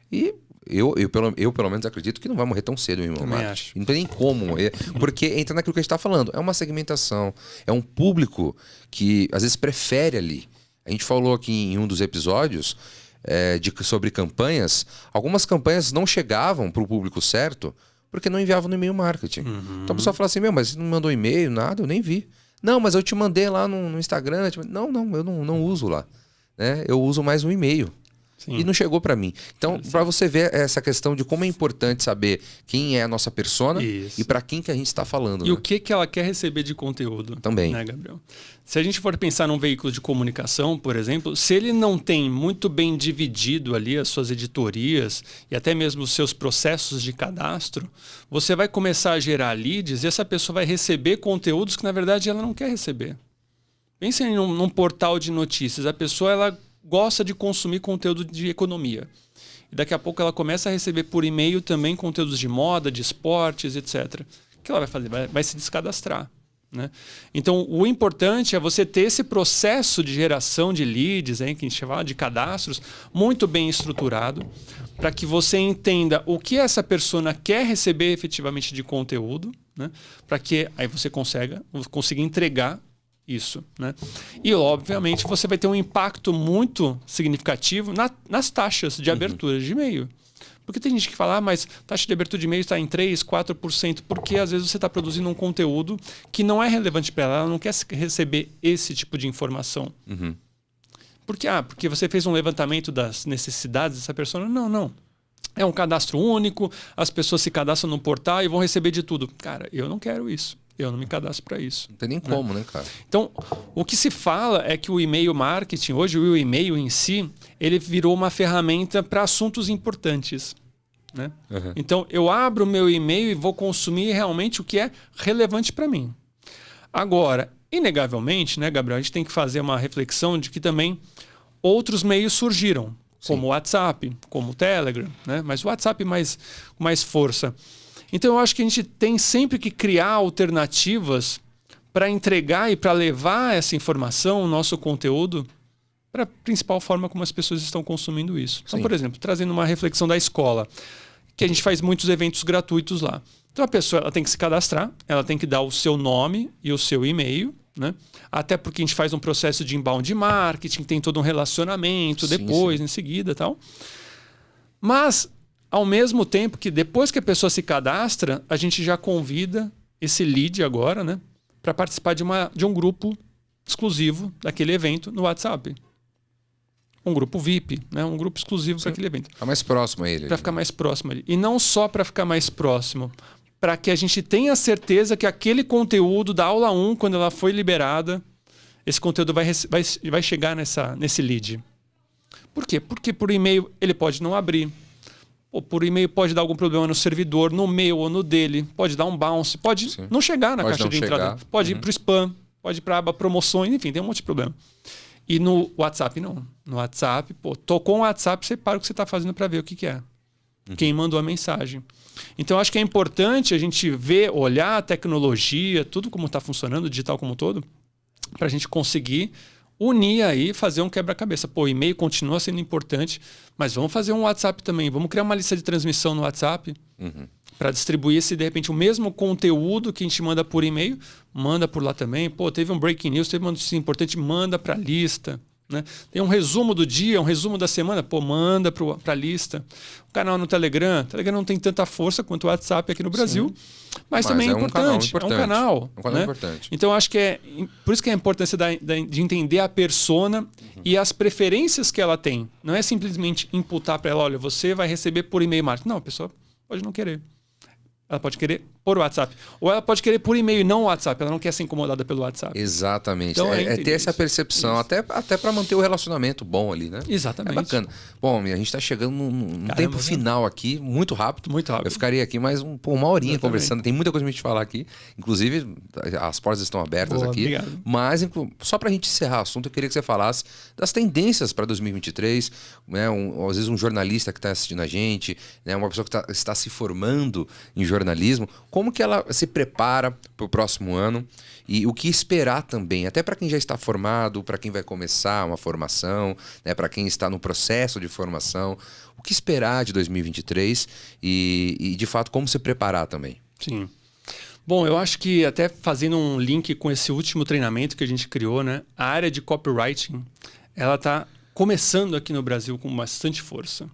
E eu pelo menos acredito que não vai morrer tão cedo o e-mail marketing. Acho. Não tem nem como morrer, porque entra naquilo que a gente está falando. É uma segmentação, é um público que às vezes prefere ali. A gente falou aqui em um dos episódios sobre campanhas. Algumas campanhas não chegavam para o público certo porque não enviavam no e-mail marketing. Então a pessoa fala assim, mas você não mandou e-mail, nada, eu nem vi. Não, mas eu te mandei lá no Instagram. Não, eu não uso lá. Né? Eu uso mais um e-mail. Sim. E não chegou para mim. Então, para você ver essa questão de como é importante saber quem é a nossa persona e para quem que a gente está falando. E o que ela quer receber de conteúdo. Também. Né, Gabriel? Se a gente for pensar num veículo de comunicação, por exemplo, se ele não tem muito bem dividido ali as suas editorias e até mesmo os seus processos de cadastro, você vai começar a gerar leads e essa pessoa vai receber conteúdos que, na verdade, ela não quer receber. Pense num portal de notícias. A pessoa, ela gosta de consumir conteúdo de economia. E daqui a pouco ela começa a receber por e-mail também conteúdos de moda, de esportes, etc. O que ela vai fazer? Vai se descadastrar. Né? Então, o importante é você ter esse processo de geração de leads, que a gente chama de cadastros, muito bem estruturado, para que você entenda o que essa persona quer receber efetivamente de conteúdo, né? Para que aí você consiga entregar isso. Né? E, obviamente, você vai ter um impacto muito significativo nas taxas de abertura de e-mail. Porque tem gente que fala, mas taxa de abertura de e-mail está em 3%, 4%, porque às vezes você está produzindo um conteúdo que não é relevante para ela não quer receber esse tipo de informação. Porque você fez um levantamento das necessidades dessa pessoa? Não. É um cadastro único, as pessoas se cadastram no portal e vão receber de tudo. Cara, eu não quero isso. Eu não me cadastro para isso. Não tem nem como, né, cara? Então, o que se fala é que o e-mail marketing, hoje o e-mail em si, ele virou uma ferramenta para assuntos importantes. Né? Então, eu abro o meu e-mail e vou consumir realmente o que é relevante para mim. Agora, inegavelmente, né, Gabriel, a gente tem que fazer uma reflexão de que também outros meios surgiram, como o WhatsApp, como o Telegram, né? Mas o WhatsApp com mais força. Então, eu acho que a gente tem sempre que criar alternativas para entregar e para levar essa informação, o nosso conteúdo, para a principal forma como as pessoas estão consumindo isso. Então, por exemplo, trazendo uma reflexão da escola, que a gente faz muitos eventos gratuitos lá. Então, a pessoa ela tem que se cadastrar, ela tem que dar o seu nome e o seu e-mail, né? Até porque a gente faz um processo de inbound marketing, tem todo um relacionamento depois, em seguida e tal. Mas, ao mesmo tempo que depois que a pessoa se cadastra, a gente já convida esse lead agora, né, para participar de um grupo exclusivo daquele evento no WhatsApp. Um grupo VIP, né, um grupo exclusivo para aquele evento. Ficar mais próximo a ele. Para ficar mais próximo ali. E não só para ficar mais próximo, para que a gente tenha certeza que aquele conteúdo da aula 1, quando ela foi liberada, esse conteúdo vai chegar nesse lead. Por quê? Porque por e-mail ele pode não abrir. Ou por e-mail pode dar algum problema no servidor, no meu ou no dele. Pode dar um bounce. Pode não chegar na caixa de entrada. Pode ir para o spam, pode ir para a aba promoções, enfim, tem um monte de problema. E no WhatsApp, não. No WhatsApp, pô, tocou um WhatsApp, você para o que você está fazendo para ver o que é. Quem mandou a mensagem. Então, acho que é importante a gente ver, olhar a tecnologia, tudo como está funcionando, o digital como um todo, para a gente conseguir unir aí, fazer um quebra-cabeça. Pô, o e-mail continua sendo importante, mas vamos fazer um WhatsApp também. Vamos criar uma lista de transmissão no WhatsApp para distribuir de repente, o mesmo conteúdo que a gente manda por e-mail, manda por lá também. Pô, teve um breaking news, teve uma notícia importante, manda para a lista. Né? Tem um resumo do dia, um resumo da semana, pô, manda para a lista. O canal no Telegram. O Telegram não tem tanta força quanto o WhatsApp aqui no Brasil, mas também é importante. É um canal. É um canal importante. Então, acho que por isso que é a importância de entender a persona e as preferências que ela tem. Não é simplesmente imputar para ela, olha, você vai receber por e-mail marketing. Não, a pessoa pode não querer. Ela pode querer por WhatsApp. Ou ela pode querer por e-mail, não WhatsApp. Ela não quer ser incomodada pelo WhatsApp. Exatamente. Então, é ter essa percepção, até para manter o relacionamento bom ali, né? Exatamente. É bacana. Bom, a gente está chegando num tempo final aqui, muito rápido. Muito rápido. Eu ficaria aqui mais uma horinha conversando. Tem muita coisa pra gente falar aqui. Inclusive, as portas estão abertas aqui. Obrigado. Mas, só para a gente encerrar o assunto, eu queria que você falasse das tendências para 2023. Né? Às vezes um jornalista que está assistindo a gente, né? Uma pessoa que está se formando em jornalismo, como que ela se prepara para o próximo ano e o que esperar também, até para quem já está formado, para quem vai começar uma formação, né? Para quem está no processo de formação, o que esperar de 2023 e de fato como se preparar também. Sim. Bom, eu acho que até fazendo um link com esse último treinamento que a gente criou, né? A área de copywriting, ela está começando aqui no Brasil com bastante força.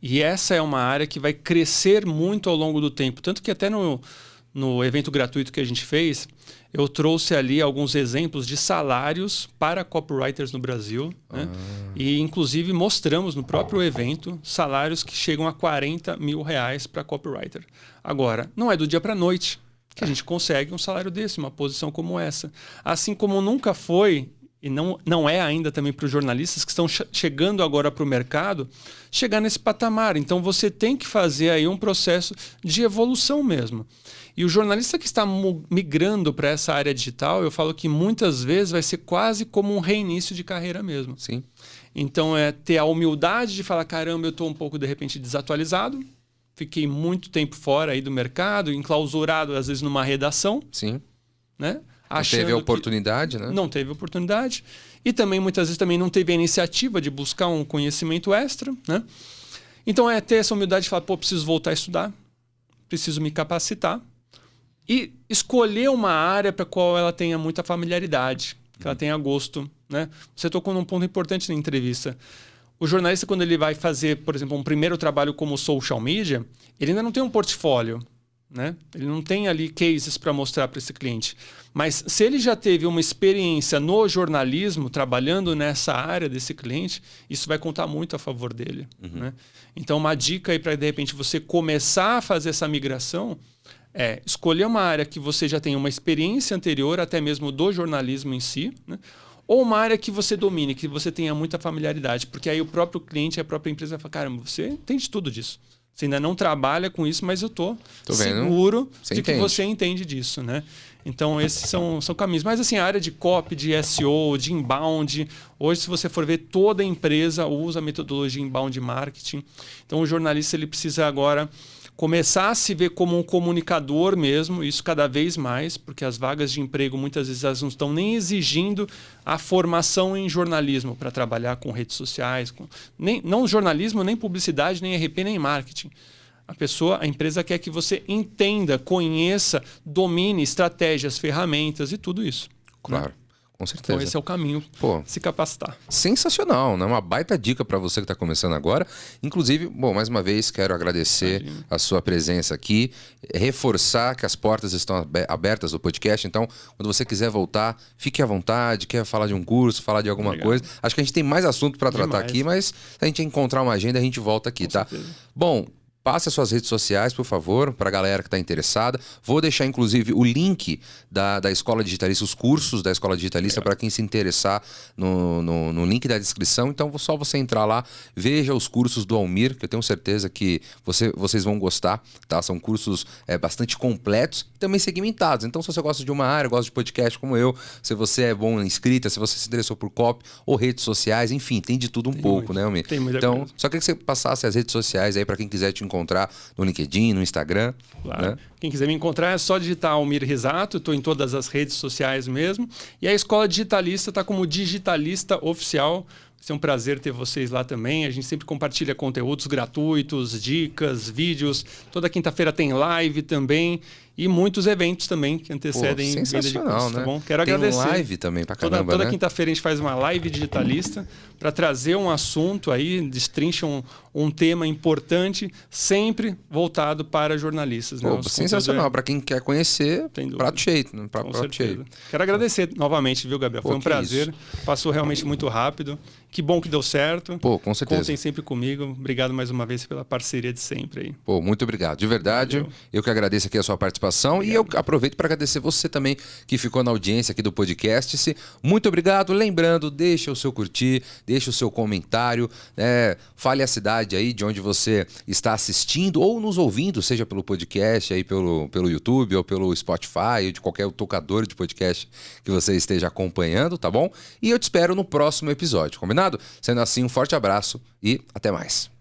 E essa é uma área que vai crescer muito ao longo do tempo. Tanto que até no evento gratuito que a gente fez, eu trouxe ali alguns exemplos de salários para copywriters no Brasil. Né? E, inclusive, mostramos no próprio evento salários que chegam a R$40 mil para copywriter. Agora, não é do dia para a noite que a gente consegue um salário desse, uma posição como essa. Assim como nunca foi... E não é ainda também para os jornalistas que estão chegando agora para o mercado, chegar nesse patamar. Então, você tem que fazer aí um processo de evolução mesmo. E o jornalista que está migrando para essa área digital, eu falo que muitas vezes vai ser quase como um reinício de carreira mesmo. Sim. Então, é ter a humildade de falar, caramba, eu estou um pouco, de repente, desatualizado, fiquei muito tempo fora aí do mercado, enclausurado, às vezes, numa redação. Sim. Né? Não teve a oportunidade, né? Não teve oportunidade. E também, muitas vezes, também não teve a iniciativa de buscar um conhecimento extra, né? Então, é ter essa humildade de falar, pô, preciso voltar a estudar, preciso me capacitar e escolher uma área para a qual ela tenha muita familiaridade, que ela tenha gosto, né? Você tocou num ponto importante na entrevista. O jornalista, quando ele vai fazer, por exemplo, um primeiro trabalho como social media, ele ainda não tem um portfólio, né? Ele não tem ali cases para mostrar para esse cliente. Mas se ele já teve uma experiência no jornalismo, trabalhando nessa área desse cliente, isso vai contar muito a favor dele. Né? Então, uma dica aí para, de repente, você começar a fazer essa migração é escolher uma área que você já tem uma experiência anterior, até mesmo do jornalismo em si, né? Ou uma área que você domine, que você tenha muita familiaridade. Porque aí o próprio cliente, a própria empresa vai falar, caramba, você entende tudo disso. Você ainda não trabalha com isso, mas eu tô seguro de que você entende disso, né? Então, esses são caminhos. Mas, assim, a área de copy, de SEO, de inbound, hoje, se você for ver, toda empresa usa a metodologia inbound marketing. Então, o jornalista ele precisa agora começar a se ver como um comunicador mesmo, isso cada vez mais, porque as vagas de emprego, muitas vezes, elas não estão nem exigindo a formação em jornalismo para trabalhar com redes sociais, não jornalismo, nem publicidade, nem RP, nem marketing. A empresa quer que você entenda, conheça, domine estratégias, ferramentas e tudo isso. Claro. Né? Com certeza. Então esse é o caminho, se capacitar. Sensacional, né? Uma baita dica para você que está começando agora. Inclusive, bom, mais uma vez quero agradecer a sua presença aqui, reforçar que as portas estão abertas do podcast. Então, quando você quiser voltar, fique à vontade, quer falar de um curso, falar de alguma coisa. Acho que a gente tem mais assunto para tratar aqui, mas se a gente encontrar uma agenda, a gente volta aqui, tá? Bom, passe as suas redes sociais, por favor, para a galera que está interessada. Vou deixar, inclusive, o link da Escola Digitalista, os cursos da Escola Digitalista, para quem se interessar no link da descrição. Então, só você entrar lá, veja os cursos do Almir, que eu tenho certeza que vocês vão gostar, tá? São cursos bastante completos e também segmentados. Então, se você gosta de uma área, gosta de podcast como eu, se você é bom em escrita, se você se interessou por copy ou redes sociais, enfim, tem de tudo um pouco, né, Almir? Tem muita então, coisa. só queria que você passasse as redes sociais aí para quem quiser te encontrar no LinkedIn, no Instagram. Claro. Né? Quem quiser me encontrar é só digitar Almir Risato, estou em todas as redes sociais mesmo. E a Escola Digitalista está como Digitalista Oficial. Vai ser um prazer ter vocês lá também. A gente sempre compartilha conteúdos gratuitos, dicas, vídeos. Toda quinta-feira tem live também. E muitos eventos também que antecedem venda de curso, né? tá bom? Quero tem agradecer. Live também pra caramba, Toda né? quinta-feira a gente faz uma live digitalista para trazer um assunto aí, destrincha um tema importante, sempre voltado para jornalistas. Né? Pô, sensacional. Para quem quer conhecer, prato cheio. Né? Prato cheio. Quero agradecer novamente, viu, Gabriel? Foi um prazer. Isso. Passou realmente muito rápido. Que bom que deu certo. Pô, com certeza. Contem sempre comigo. Obrigado mais uma vez pela parceria de sempre aí. Pô, muito obrigado. De verdade, valeu. Eu que agradeço aqui a sua participação. Obrigado. E eu aproveito para agradecer você também que ficou na audiência aqui do podcast. Muito obrigado. Lembrando, deixa o seu curtir, deixa o seu comentário, fale a cidade aí de onde você está assistindo ou nos ouvindo, seja pelo podcast, aí pelo YouTube ou pelo Spotify ou de qualquer tocador de podcast que você esteja acompanhando, tá bom? E eu te espero no próximo episódio, combinado? Sendo assim, um forte abraço e até mais.